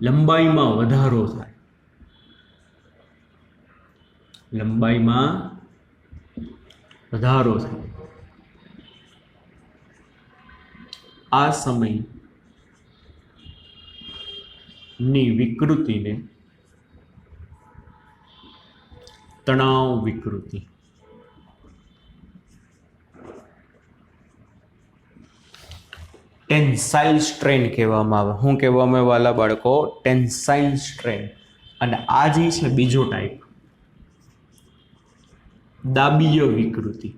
લંબાઈમાં વધારો થાય. લંબાઈમાં વધારો થાય. આ સમયની વિકૃતિને તણાવ વિકૃતિ. ટેન્સાઇલ સ્ટ્રેન કહેવામાં આવે. શું કહેવામાં આવે વાલા બાળકો? Tensile strain. અને આ જે છે બીજો ટાઈપ, દાબીય વિકૃતિ.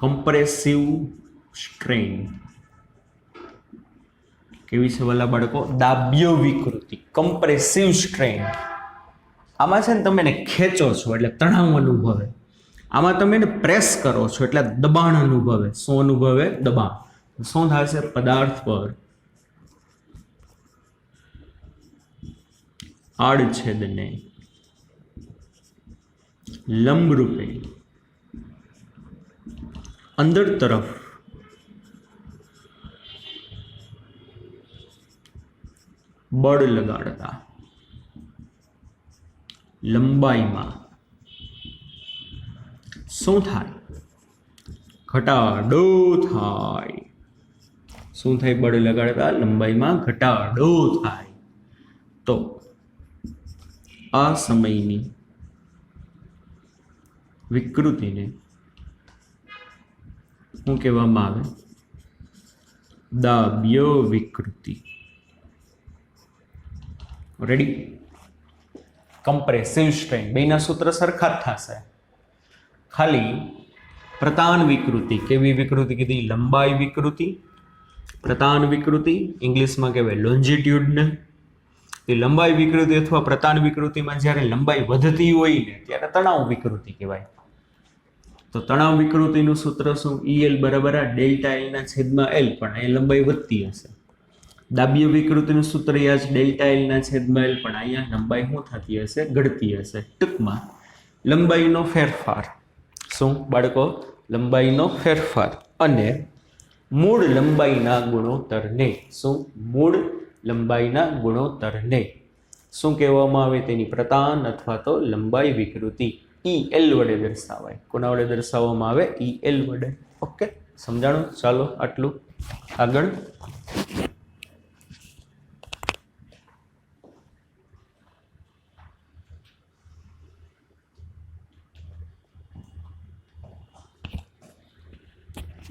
Compressive strain. કેવી છે વાલા બાળકો? દાબ્ય વિકૃતિ, કમ્પ્રેસિવ સ્ટ્રેન. આમાં છે ને તમે એને ખેંચો છો એટલે તણાવ અનુભવે, આમાં તમે એને પ્રેસ કરો છો એટલે દબાણ અનુભવે. શું અનુભવે? દબાણ. શું થશે? પદાર્થ પર આડછેદને લંબરૂપે અંદર તરફ બળ લગાડતા લંબાઈમાં શું થાય? ઘટાડો થાય. શું થાય? બળ લગાડતા લંબાઈમાં ઘટાડો થાય. તો આ સમયની વિકૃતિને શું કહેવામાં આવે? દાબ્ય વિકૃતિ. રેડી? કમ્પ્રેસિવ સ્ટ્રેન, બેના સૂત્ર સરખા જ થશે, ખાલી પ્રતાન વિકૃતિ. કેવી વિકૃતિ કીધી? લંબાઈ વિકૃતિ. પ્રતાન વિકૃતિ ઇંગ્લિશમાં કહેવાય લોન્જિટ્યુડનલ. એ લંબાઈ વિકૃતિ અથવા પ્રતાન વિકૃતિમાં જ્યારે લંબાઈ વધતી હોય ને ત્યારે તણાવ વિકૃતિ કહેવાય. તો તણાવ વિકૃતિનું સૂત્ર શું? EL બરાબર ડેલ્ટા એલના છેદમાં એલ, પણ અહીંયા લંબાઈ વધતી હશે. દાબ્ય વિકૃતિનું સૂત્ર યાદ છે, ડેલ્ટા એલના છેદમાં એલ, પણ અહીંયા લંબાઈ શું થતી હશે? ઘટતી હશે. ટૂંકમાં લંબાઈનો ફેરફાર. શું બાળકો? લંબાઈનો ફેરફાર. અને મૂળ લંબાઈના ગુણોત્તરને, શું? મૂળ લંબાઈના ગુણોત્તરને શું કહેવામાં આવે? તેની પ્રતાન અથવા તો લંબાઈ વિકૃતિ EL વડે દર્શાવાય. કોના વડે દર્શાવવામાં આવે? EL વડે. ઓકે, સમજાણું? ચાલો આટલું. આગળ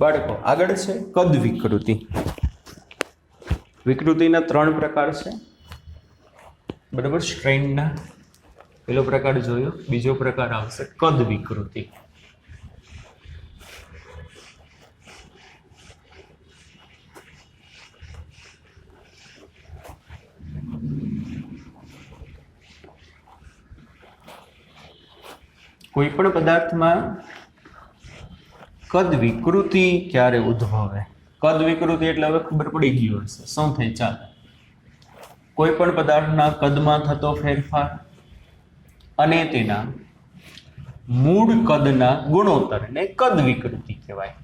બાળકો આગળ છે કદ વિકૃતિ. વિકૃતિના 3 પ્રકાર છે, બરાબર? સ્ટ્રેનના પેલો પ્રકાર જોયો, બીજો પ્રકાર આવશે કદ વિકૃતિ. કોઈ પણ પદાર્થમાં કદ વિકૃતિ ક્યારે ઉદ્ભવે? કદ વિકૃતિ એટલે હવે ખબર પડી ગયું હશે. શું થાય? ચાલો, કોઈ પણ પદાર્થના કદમાં થતો ફેરફાર અને તેના મૂળ કદના ગુણોત્તરને કદ વિકૃતિ કહેવાય.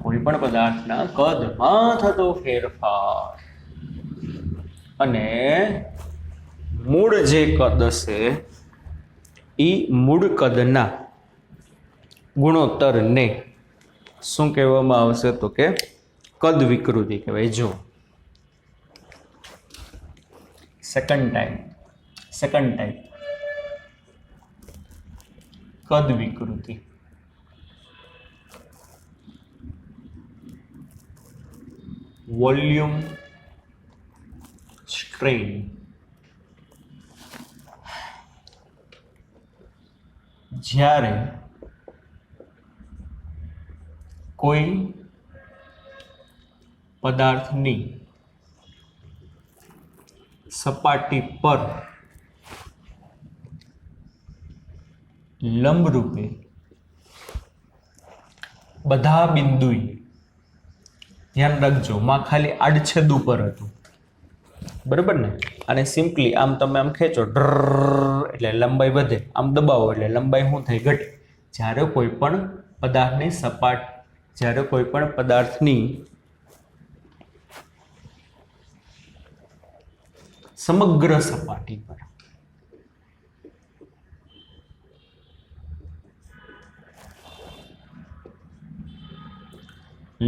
કોઈ પણ પદાર્થના કદમાં થતો ફેરફાર અને મૂળ જે કદ હશે એ મૂળ કદના ગુણોત્તરને શું કહેવામાં આવશે? તો કે કદ વિકૃતિ કહેવાય. જો સેકન્ડ ટાઈપ કદ વિકૃતિ. Volume strain. જ્યારે કોઈ પદાર્થની સપાટી પર લંબરૂપે બધા બિંદુએ, ધ્યાન રાખજો માં ખાલી આડછેદ ઉપર હતું, બરાબર ને? અને સિમ્પલી આમ તમે આમ ખેંચો એટલે લંબાઈ વધે, આમ દબાવો એટલે લંબાઈ શું થાય? ઘટે. જ્યારે કોઈ પણ પદાર્થની સમગ્ર સપાટી પર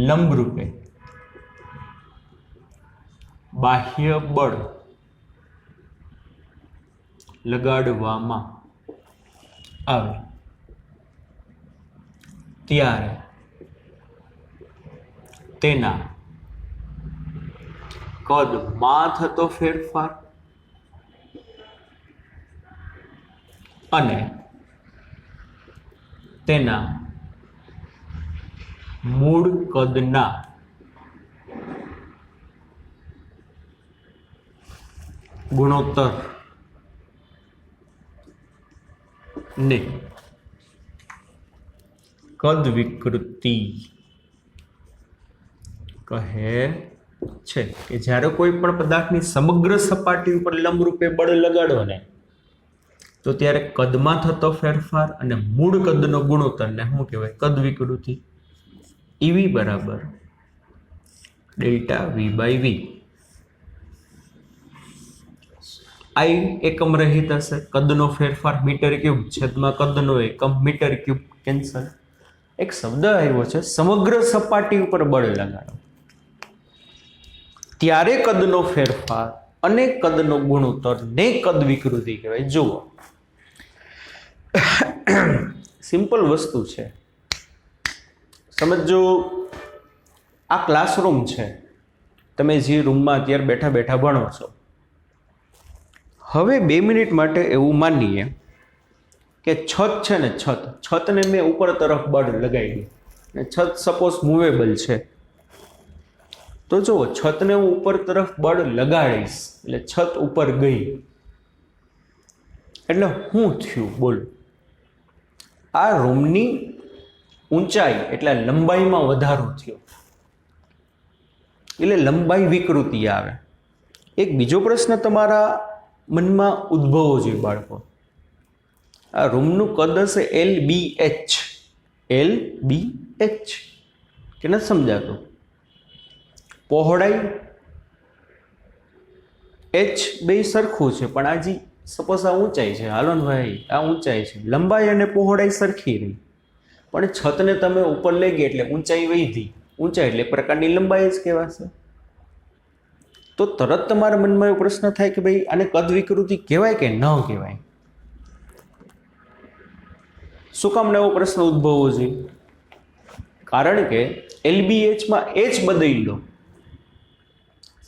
લંબરૂપે બાહ્ય બળ લગાડવામાં આવે ત્યારે તેના કદમાં થતો ફેરફાર અને તેના મૂળ કદના ગુણોત્તર ને કદ વિકૃતિ કહે છે. કે જ્યારે કોઈ પણ પદાર્થની સમગ્ર સપાટી ઉપર લંબરૂપે બળ લગાડો ને તો ત્યારે કદમાં થતો ફેરફાર અને મૂળ કદનો ગુણોત્તરને શું કહેવાય? કદ વિકૃતિ. ઈવી બરાબર ડેલ્ટા વી બાય વી. આઈ એકમ રહિત હશે. કદનો ફેરફાર મીટર ક્યુબ છેદમાં કદનો એકમ મીટર ક્યુબ કેન્સલ. એક શબ્દ આવ્યો છે સમગ્ર સપાટી ઉપર બળ લગાડો ત્યારે કદનો ફેરફાર અને કદનો ગુણોત્તર ને કદ વિકૃતિ કહેવાય. જુઓ, સિમ્પલ વસ્તુ છે, સમજો. આ ક્લાસરૂમ છે, તમે જે રૂમમાં અત્યારે બેઠા બેઠા ભણો છો. હવે 2 મિનિટ માટે એવું માનીએ કે છત છે ને, છતને મેં ઉપર તરફ બળ લગાવી અને છત સપોઝ મૂવેબલ છે. તો જુઓ, છતને હું ઉપર તરફ બળ લગાડીશ એટલે છત ઉપર ગઈ એટલે શું થયું? બોલો. આ રૂમની ઊંચાઈ એટલે લંબાઈમાં વધારો થયો એટલે લંબાઈ વિકૃતિ આવે. એક બીજો પ્રશ્ન તમારા મનમાં ઉદ્ભવવો જોઈએ બાળકો. આ રૂમનું કદ હશે LBH. LBH કે નથી સમજાતું? પહોળાઈ H બે સરખું છે પણ આજી સપોઝ આ ઊંચાઈ છે, હાલો ને ભાઈ આ ઊંચાઈ છે, લંબાઈ અને પહોળાઈ સરખી રહી પણ છતને તમે ઉપર લઈ ગયા એટલે ઊંચાઈ વધી. ઊંચાઈ એટલે પ્રકારની લંબાઈ જ કહેવાશે. તો તરત તમારા મનમાં એવો પ્રશ્ન થાય કે ભાઈ આને કદ વિકૃતિ કહેવાય કે ન કહેવાય? શું કામ એવો પ્રશ્ન ઉદ્ભવવો જોઈએ? કારણ કે LBHમાં H બદલી લો,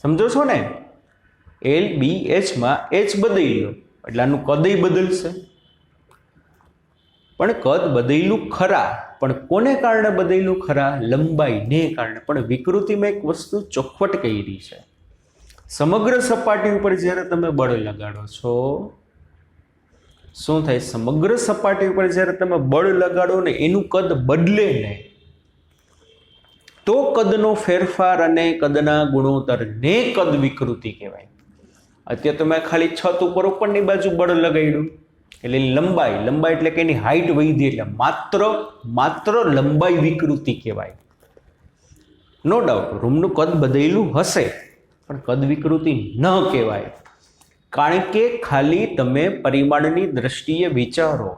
સમજો છો ને? LBHમાં H બદલી લો એટલે આનું કદય બદલશે. પણ કદ બદલેલું ખરા, પણ કોને કારણે બદલેલું ખરા? લંબાઈને કારણે. પણ વિકૃતિમાં એક વસ્તુ ચોખવટ કરી છે. સમગ્ર સપાટી ઉપર જ્યારે તમે બળ લગાડો છો, શું થાય? સમગ્ર સપાટી ઉપર જ્યારે તમે બળ લગાડો ને એનું કદ બદલે ને તો કદનો ફેરફાર અને કદના ગુણોત્તરને કદ વિકૃતિ કહેવાય. અત્યારે તમે ખાલી છત ઉપર ઉપરની બાજુ બળ લગાડ્યું એટલે લંબાઈ એટલે કે એની હાઈટ વધી એટલે માત્ર લંબાઈ વિકૃતિ કહેવાય. નો ડાઉટ રૂમનું કદ બદલેલું હશે પણ કદ વિકૃતિ ન કહેવાય. કારણ કે ખાલી તમે પરિમાણની દ્રષ્ટિએ વિચારો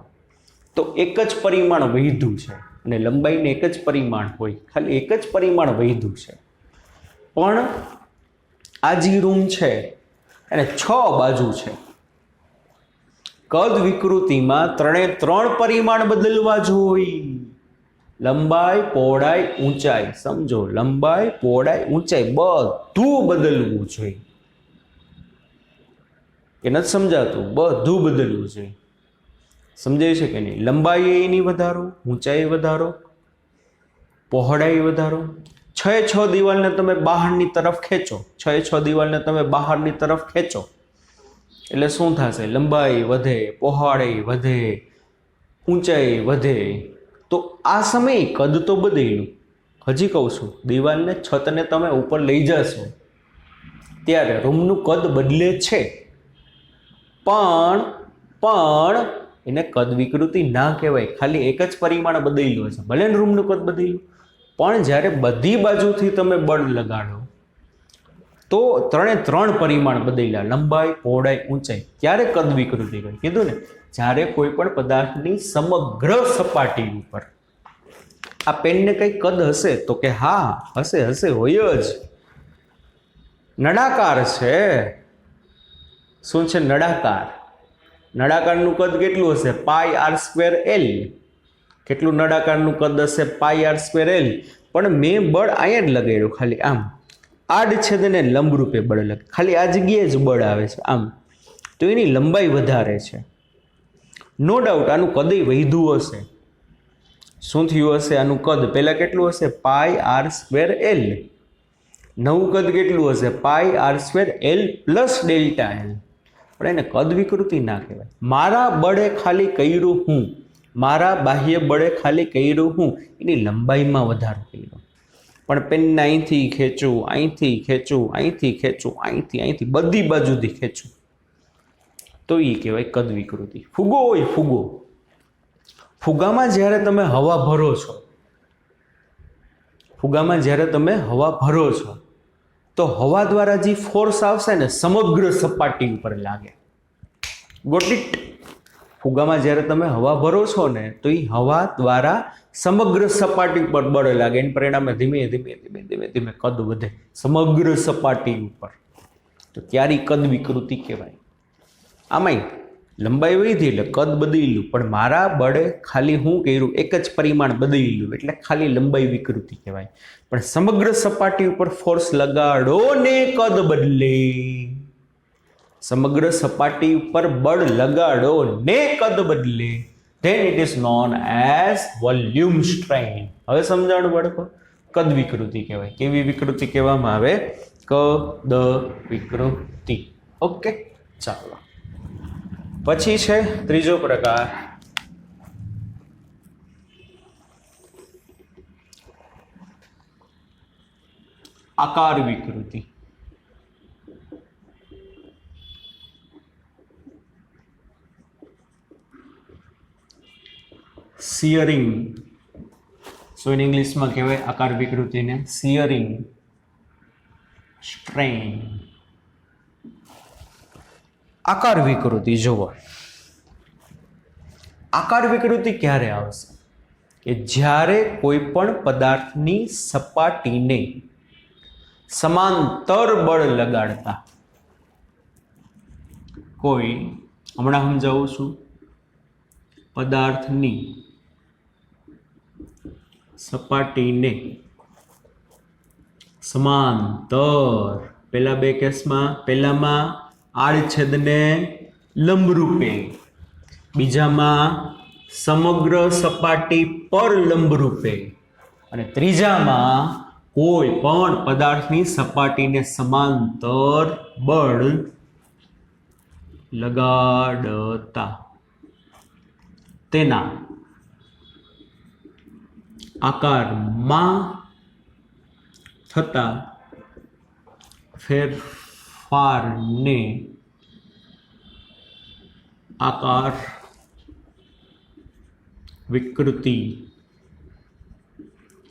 તો એક જ પરિમાણ વધ્યું છે અને લંબાઈને એક જ પરિમાણ હોય, ખાલી એક જ પરિમાણ વધ્યું છે. પણ આ જે રૂમ છે એને 6 બાજુ છે. કદ વિકૃતિમાં 3 પરિમાણ બદલવા જોઈએ. લંબાઈ, પહોળાઈ, ઊંચાઈ. સમજો, લંબાઈ, પહોળાઈ, ઊંચાઈ બધું બદલવું જોઈએ. કે નથી સમજાતું? બધું બદલવું જોઈએ. સમજાય છે કે નહીં? લંબાઈ એની વધારો, ઊંચાઈ વધારો, પહોળાઈ વધારો. 6 દિવાલને તમે બહારની તરફ ખેંચો, 6 દિવાલને તમે બહારની તરફ ખેંચો એટલે શું થશે? લંબાઈ વધે, પહોળાઈ વધે, ઊંચાઈ વધે. તો આ સમયે કદ તો બદલ્યું. હજી કહું છું, દિવાલને છતને તમે ઉપર લઈ જશો ત્યારે રૂમનું કદ બદલે છે પણ એને કદ વિકૃતિ ના કહેવાય. ખાલી એક જ પરિમાણ બદલેલું છે, ભલે ને રૂમનું કદ બદલ્યું પણ જ્યારે બધી બાજુથી તમે બળ લગાડો તો 3 પરિમાણ બદલ્યા, લંબાઈ, પહોળાઈ, ઊંચાઈ, ત્યારે કદ વિકૃતિ કરી. કીધું ને, જ્યારે કોઈ પણ પદાર્થની સમગ્ર સપાટી ઉપર આ પેનને કંઈ કદ હશે તો કે હા હશે હોય જ. નળાકાર છે. શું છે? નળાકાર. નળાકારનું કદ કેટલું હશે? πr²L. કેટલું નળાકારનું કદ હશે? πr²L. પણ મેં બળ અહીંયા જ લગાડ્યું, ખાલી આમ આડછેદને લંબ રૂપે બળ લગાડ્યું, ખાલી આ જગ્યાએ જ બળ આવે છે આમ, તો એની લંબાઈ વધારે છે. નો ડાઉટ આનું કદ વધ્યું હશે. શું થયું હશે? આનું કદ પહેલાં કેટલું હશે? Pi R square L. નવું કદ કેટલું હશે? Pi R square L plus delta L. પણ એને કદ વિકૃતિ ના કહેવાય. મારા બળે ખાલી કર્યું હું, મારા બાહ્ય બળે ખાલી કર્યું હું, એની લંબાઈમાં વધારો કર્યો. પણ પેનને અહીંથી ખેંચું, અહીંથી ખેંચું, અહીંથી ખેંચું, અહીંથી બધી બાજુથી ખેંચું, તો એ કહેવાય કદ વિકૃતિ. ફુગો હોય, ફુગો, ફુગામાં જ્યારે તમે હવા ભરો છો, ફુગામાં જ્યારે તમે હવા ભરો છો તો હવા દ્વારા જે ફોર્સ આવશે ને સમગ્ર સપાટી ઉપર લાગે. Got it? ફુગામાં જ્યારે તમે હવા ભરો છો ને તો એ હવા દ્વારા સમગ્ર સપાટી ઉપર બળ લાગે. એના પરિણામે ધીમે ધીમે ધીમે ધીમે ધીમે કદ વધે સમગ્ર સપાટી ઉપર, તો ત્યારે કદ વિકૃતિ કહેવાય. આમાંય લંબાઈ વધી એટલે કદ બદલ્યું, પણ મારા બળે ખાલી હું કર્યું, એક જ પરિમાણ બદલ્યું એટલે ખાલી લંબાઈ વિકૃતિ કહેવાય. પણ સમગ્ર સપાટી ઉપર ફોર્સ લગાડો ને કદ બદલે. સમગ્ર સપાટી ઉપર બળ લગાડો ને કદ બદલે, then it is known as volume strain. હવે સમજાણું બાળકો? કદ વિકૃતિ કહેવાય. કેવી વિકૃતિ કહેવામાં આવે? કદ વિકૃતિ. ઓકે, ચાલો. પછી છે ત્રીજો પ્રકાર, આકાર વિકૃતિ. સિયરિંગ. સો ઇન ઇંગ્લિશમાં કહેવાય આકાર વિકૃતિને સિયરિંગ સ્ટ્રેન. આકાર વિકૃતિ જુઓ, આકાર વિકૃતિ ક્યારે આવશે? કે જ્યારે કોઈ પણ પદાર્થની સપાટીને સમાંતર બળ લગાડતા કોઈ, હમણાં સમજાવું છું, પદાર્થની સપાટીને સમાંતર, પેલા બે કેસમાં, પહેલામાં આડછેદને લંબરૂપે, બીજામાં સમગ્ર સપાટી પર લંબરૂપે, અને ત્રીજામાં કોઈ પણ પદાર્થની સપાટીને સમાંતર બળ લગાડતા તેના આકારમાં થતા ફેરફારને આકાર વિકૃતિ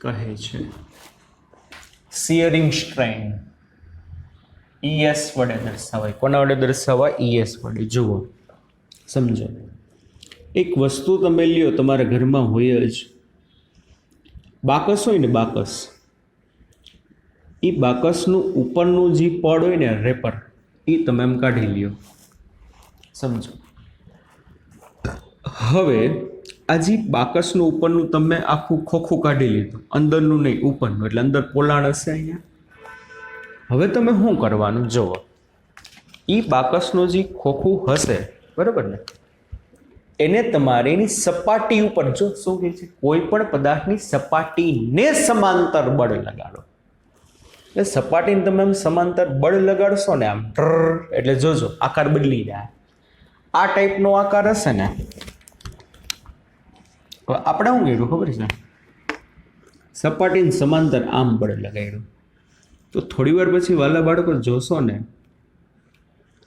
કહે છે. સિયરિંગ સ્ટ્રેન ES વડે દર્શાવાય. કોના વડે દર્શાવાય? ES વડે. જુઓ, સમજો, એક વસ્તુ તમે લ્યો, તમારા ઘરમાં હોય જ, બાકસ હોય ને, બાકસ, એ બાકસનું ઉપરનું જે પડ હોય ને, રેપર, એ તમે એમ કાઢી લ્યો, સમજો. હવે આ જે બાકસનું ઉપરનું તમે આખું ખોખું કાઢી લીધું, અંદરનું નહીં, ઉપરનું, એટલે અંદર પોલાણ હશે અહીંયા. હવે તમે શું કરવાનું? જુઓ, એ બાકસનું જે ખોખું હશે, બરાબર ને, એને તમારે એની સપાટી ઉપર, જો શું કહે છે, કોઈ પણ પદાર્થની સપાટીને સમાંતર બળ લગાડો. એટલે સપાટીને તમે આમ સમાંતર બળ લગાડશો ને, આમ એટલે જોજો આકાર બદલી જાય. આ ટાઈપનો આકાર હશે ને, આપણે શું કર્યું ખબર છે? સપાટીને સમાંતર આમ બળ લગાડ્યું, તો થોડી વાર પછી વાલા બાળકો જોશો ને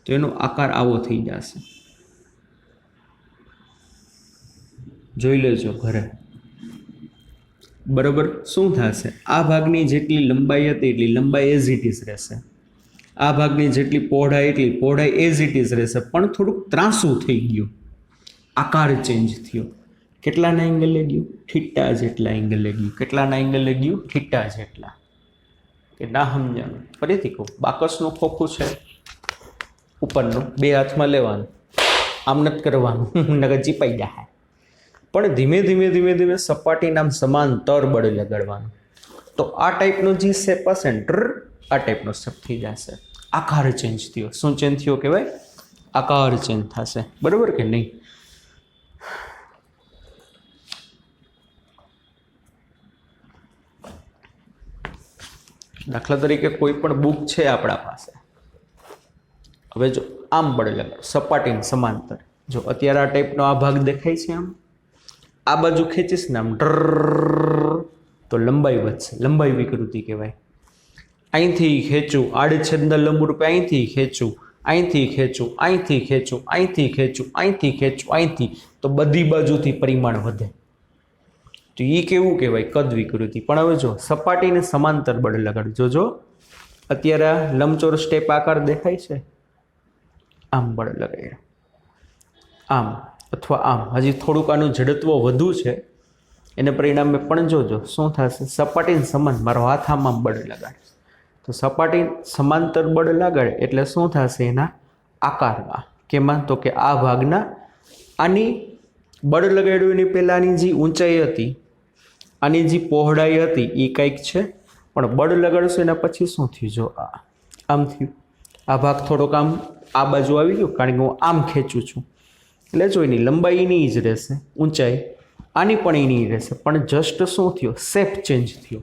તો એનો આકાર આવો થઈ જશે. જોઈ લેજો ઘરે, બરાબર? શું થશે? આ ભાગની જેટલી લંબાઈ હતી એટલી લંબાઈ એઝ ઇટ ઇઝ રહેશે, આ ભાગની જેટલી પહોળાઈ એટલી પહોળાઈ એઝ ઇટ ઇઝ રહેશે, પણ થોડુંક ત્રાસું થઈ ગયું, આકાર ચેન્જ થયો. કેટલાના એંગલે ગયું? થીટા જેટલા એંગલે ગયું. કેટલાના એંગલે ગયું? થીટા જેટલા. કે ના સમજાણું? ફરીથી કહું, બાકસનું ખોખું છે ઉપરનું, બે હાથમાં લેવાનું, આમ નથી કરવાનું, નગર ચીપાઈ જાય. પણ ધીમે ધીમે ધીમે ધીમે સપાટીના આમ સમાંતર બળ લગાડવાનું. તો આ ટાઈપનો જે શેપ હશે ને આ ટાઈપનો શેપ થઈ જશે, આકાર ચેન્જ થયો. શું ચેન્જ થયો કહેવાય? આકાર ચેન્જ થશે. બરાબર કે નહીં? દાખલા તરીકે કોઈ પણ બુક છે આપણા પાસે, હવે જો આમ બળ લગાડો સપાટીને સમાંતર, જો અત્યારે આ ટાઈપનો આ ભાગ દેખાય છે, આમ આ બાજુ ખેંચીશ ને આમ તો લંબાઈ વધશે, લંબાઈ વિકૃતિ કહેવાય. અહીંથી ખેંચું આડછેદના લંબરૂપે, અહીંથી ખેંચું, અહીંથી ખેંચું, અહીંથી ખેંચું, અહીંથી ખેંચું, અહીંથી ખેંચું, અહીંથી, તો બધી બાજુથી પરિમાણ વધે. તો એ કેવું કહેવાય? કદ વિકૃતિ. પણ હવે જો સપાટીને સમાંતર બળ લગાડો, જોજો અત્યારે લંબચોરસ સ્ટેપ આકાર દેખાય છે, આમ બળ લગાડ્યું, આમ અથવા આમ, હજી થોડુંક આનું જડત્વ વધુ છે, એને પરિણામે પણ જોજો શું થશે? સપાટીને સમાન, મારો હાથ આમ બળ લગાડે, તો સપાટી સમાંતર બળ લગાડે એટલે શું થશે? એના આકારમાં. કેમાં? તો કે આ ભાગના, આની બળ લગાડ્યું એની પહેલાંની જે ઊંચાઈ હતી, આની જે પહોળાઈ હતી એ કંઈક છે, પણ બળ લગાડશું એના પછી શું થયું? જો આમ થયું, આ ભાગ થોડોક આમ આ બાજુ આવી ગયો, કારણ કે હું આમ ખેંચું છું, એટલે જો એની લંબાઈ એની જ રહેશે, ઊંચાઈ આની પણ એની રહેશે, પણ જસ્ટ શું થયો? શેપ ચેન્જ થયો.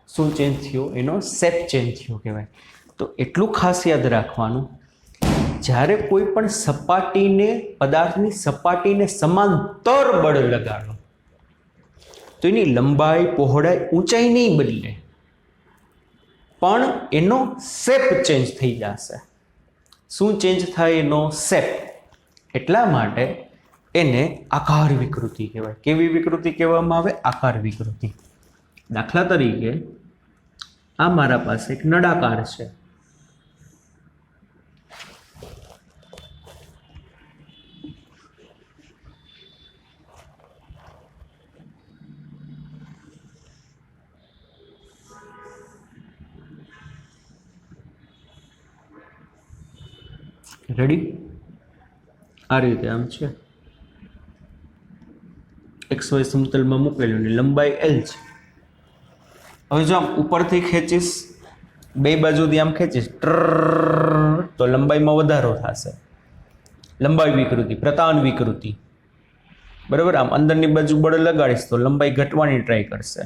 શું ચેન્જ થયો? એનો શેપ ચેન્જ થયો કહેવાય. તો એટલું ખાસ યાદ રાખવાનું, જ્યારે કોઈ પણ સપાટીને, પદાર્થની સપાટીને સમાંતર બળ લગાડો તો એની લંબાઈ, પહોળાઈ, ઊંચાઈ નહીં બદલે, પણ એનો શેપ ચેન્જ થઈ જશે. શું ચેન્જ થાય? એનો શેપ. એટલા માટે એને આકાર વિકૃતિ કહેવાય. કેવી વિકૃતિ કહેવામાં આવે? આકાર વિકૃતિ. દાખલા તરીકે આ મારા પાસે એક નળાકાર છે, રેડી? આ રીતે આમ છે, XY સમતલમાં મૂકેલું ને લંબાઈ L છે. હવે જો આમ ઉપરથી ખેંચીશ, બે બાજુથી આમ ખેંચીશ તો લંબાઈમાં વધારો થશે, લંબાઈ વિકૃતિ, પ્રતાન વિકૃતિ. બરાબર? આમ અંદરની બાજુ બળ લગાડીશ તો લંબાઈ ઘટવાની ટ્રાય કરશે.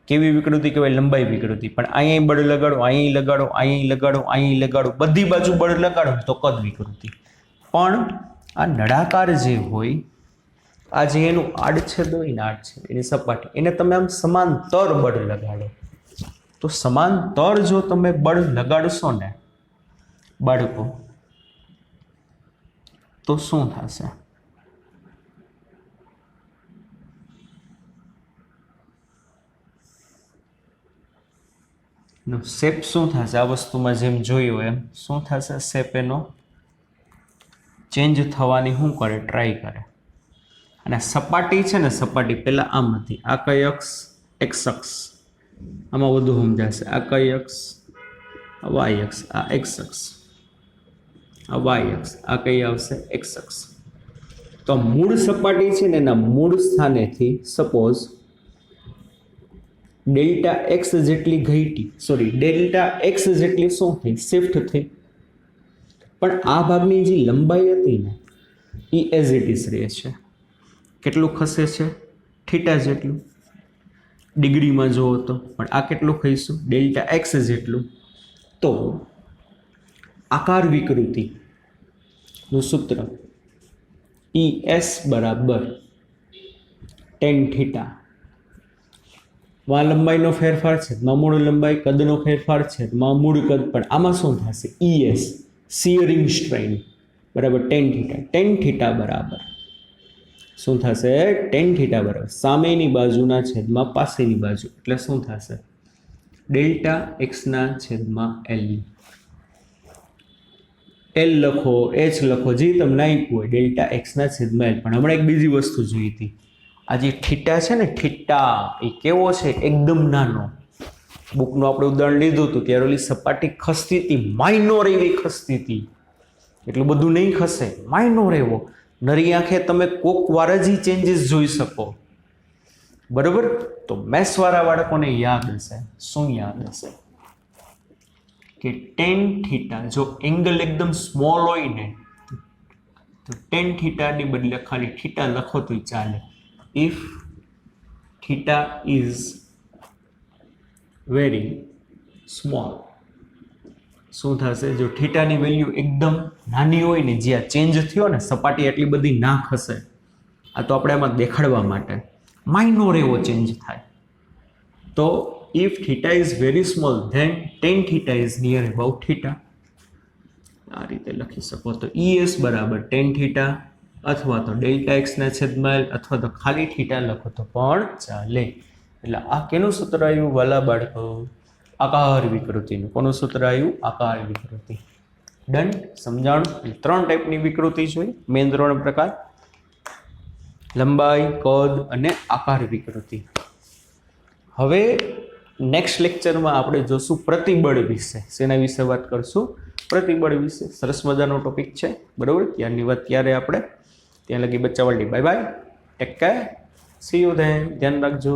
કેવી વિકૃતિ કહેવાય? લંબાઈ વિકૃતિ. પણ અહીં બળ લગાડો, અહીં લગાડો, અહીં લગાડો, અહીં લગાડો, બધી બાજુ બળ લગાડો તો કદ વિકૃતિ. પણ આ નળાકાર જે હોય, આ જે એનું આડછેદ હોય ને, આડછેદ એની સપાટી, એને તમે આમ સમાંતર બળ લગાડો, તો સમાંતર જો તમે બળ લગાડશો ને બાળકો, તો શું થશે? શેપ શું થશે? આ વસ્તુમાં જેમ જોયું એમ શું થશે? શેપ એનો ચેન્જ થવાની શું કરે? ટ્રાય કરે. અને સપાટી છે ને, સપાટી પહેલાં આમ હતી, આ કઈ અક્ષ? એક્સ અક્ષ. આમાં વધુ સમજાશે. આ કઈ અક્ષ? વાય અક્ષ. આ એક્સ અક્ષ, આ વાય અક્ષ. આ કઈ આવશે? એક્સ અક્ષ. તો મૂળ સપાટી છે ને, એના મૂળ સ્થાનેથી સપોઝ ડેલ્ટા એક્સ જેટલી ઘટી, સોરી ડેલ્ટા એક્સ જેટલી શું થઈ? શિફ્ટ થઈ. પણ આ ભાગની જે લંબાઈ હતી ને એ એઝ ઇટ ઇઝ રહે છે. કેટલું ખસે છે? થીટા જેટલું. ડિગ્રીમાં જોવો તો, પણ આ કેટલું કહીશું? ડેલ્ટા એક્સ જેટલું. તો આકાર વિકૃતિનું સૂત્ર ES બરાબર tan થીટા. માં લંબાઈનો ફેરફાર છે, માં મૂળ લંબાઈ, કદનો ફેરફાર છે, માં મૂળ કદ, પણ આમાં શું થશે? ES શિયરિંગ સ્ટ્રેન બરાબર tan થીટા. tan થીટા બરાબર શું થશે? tan થીટા બરાબર સામેની બાજુના છેદમાં પાસેની બાજુ, એટલે શું થશે? ડેલ્ટા એક્સના છેદમાં L. L લખો, H લખો, જે તમને આપ્યું હોય, ડેલ્ટા એક્સના છેદમાં L. પણ હમણાં એક બીજી વસ્તુ જોઈ હતી, આ જે થીટા છે ને, થીટા એ કેવો છે? એકદમ નાનો. બુકનું આપણે ઉદાહરણ લીધું હતું ત્યારે ઓલી સપાટી ખસતી હતી, માઇનોર એવી ખસતી હતી, એટલું બધું નહીં ખસે, માઇનોર એવો. નરી આંખે તમે કોક વાર જ ચેન્જીસ જોઈ શકો. બરોબર. તો મેથ્સવાળા બાળકોને યાદ હશે, શું યાદ હશે કે ટેન થીટા, જો એંગલ એકદમ સ્મોલ હોય ને તો ટેન થીટાની બદલે ખાલી થીટા લખો તો ચાલે. If theta is very small, શું થશે? જો થીટાની વેલ્યુ એકદમ નાની હોય ને, જ્યાં ચેન્જ થયો ને સપાટી એટલી બધી ના ખસે, આ તો આપણે એમાં દેખાડવા માટે માઇનોર એવો ચેન્જ થાય. તો if theta is very small then tan theta is near about theta. આ રીતે લખી શકો. તો ES બરાબર ટેન થીટા, અથવા તો ડેલ્ટા એક્સના છેદમાં અથવા તો ખાલી થીટા લખો તો પણ ચાલે. એટલે આ કેનું સૂત્ર આવ્યું વાલા બાળકો? આકાર વિકૃતિનું. કોનું સૂત્ર આવ્યું? આકાર વિકૃતિ. ડન, સમજાણું? ત્રણ ટાઈપની વિકૃતિ જોઈ, મેન 3 પ્રકાર: લંબાઈ, કદ અને આકાર વિકૃતિ. હવે નેક્સ્ટ લેક્ચરમાં આપણે જોશું પ્રતિબળ વિશે. શેના વિશે વાત કરશું? પ્રતિબળ વિશે. સરસ મજાનો ટોપિક છે, બરાબર. ત્યારની વાત ત્યારે આપણે. ત્યાં લગી બચ્ચાવાળી bye bye, take care, see you then, ધ્યાન રાખજો.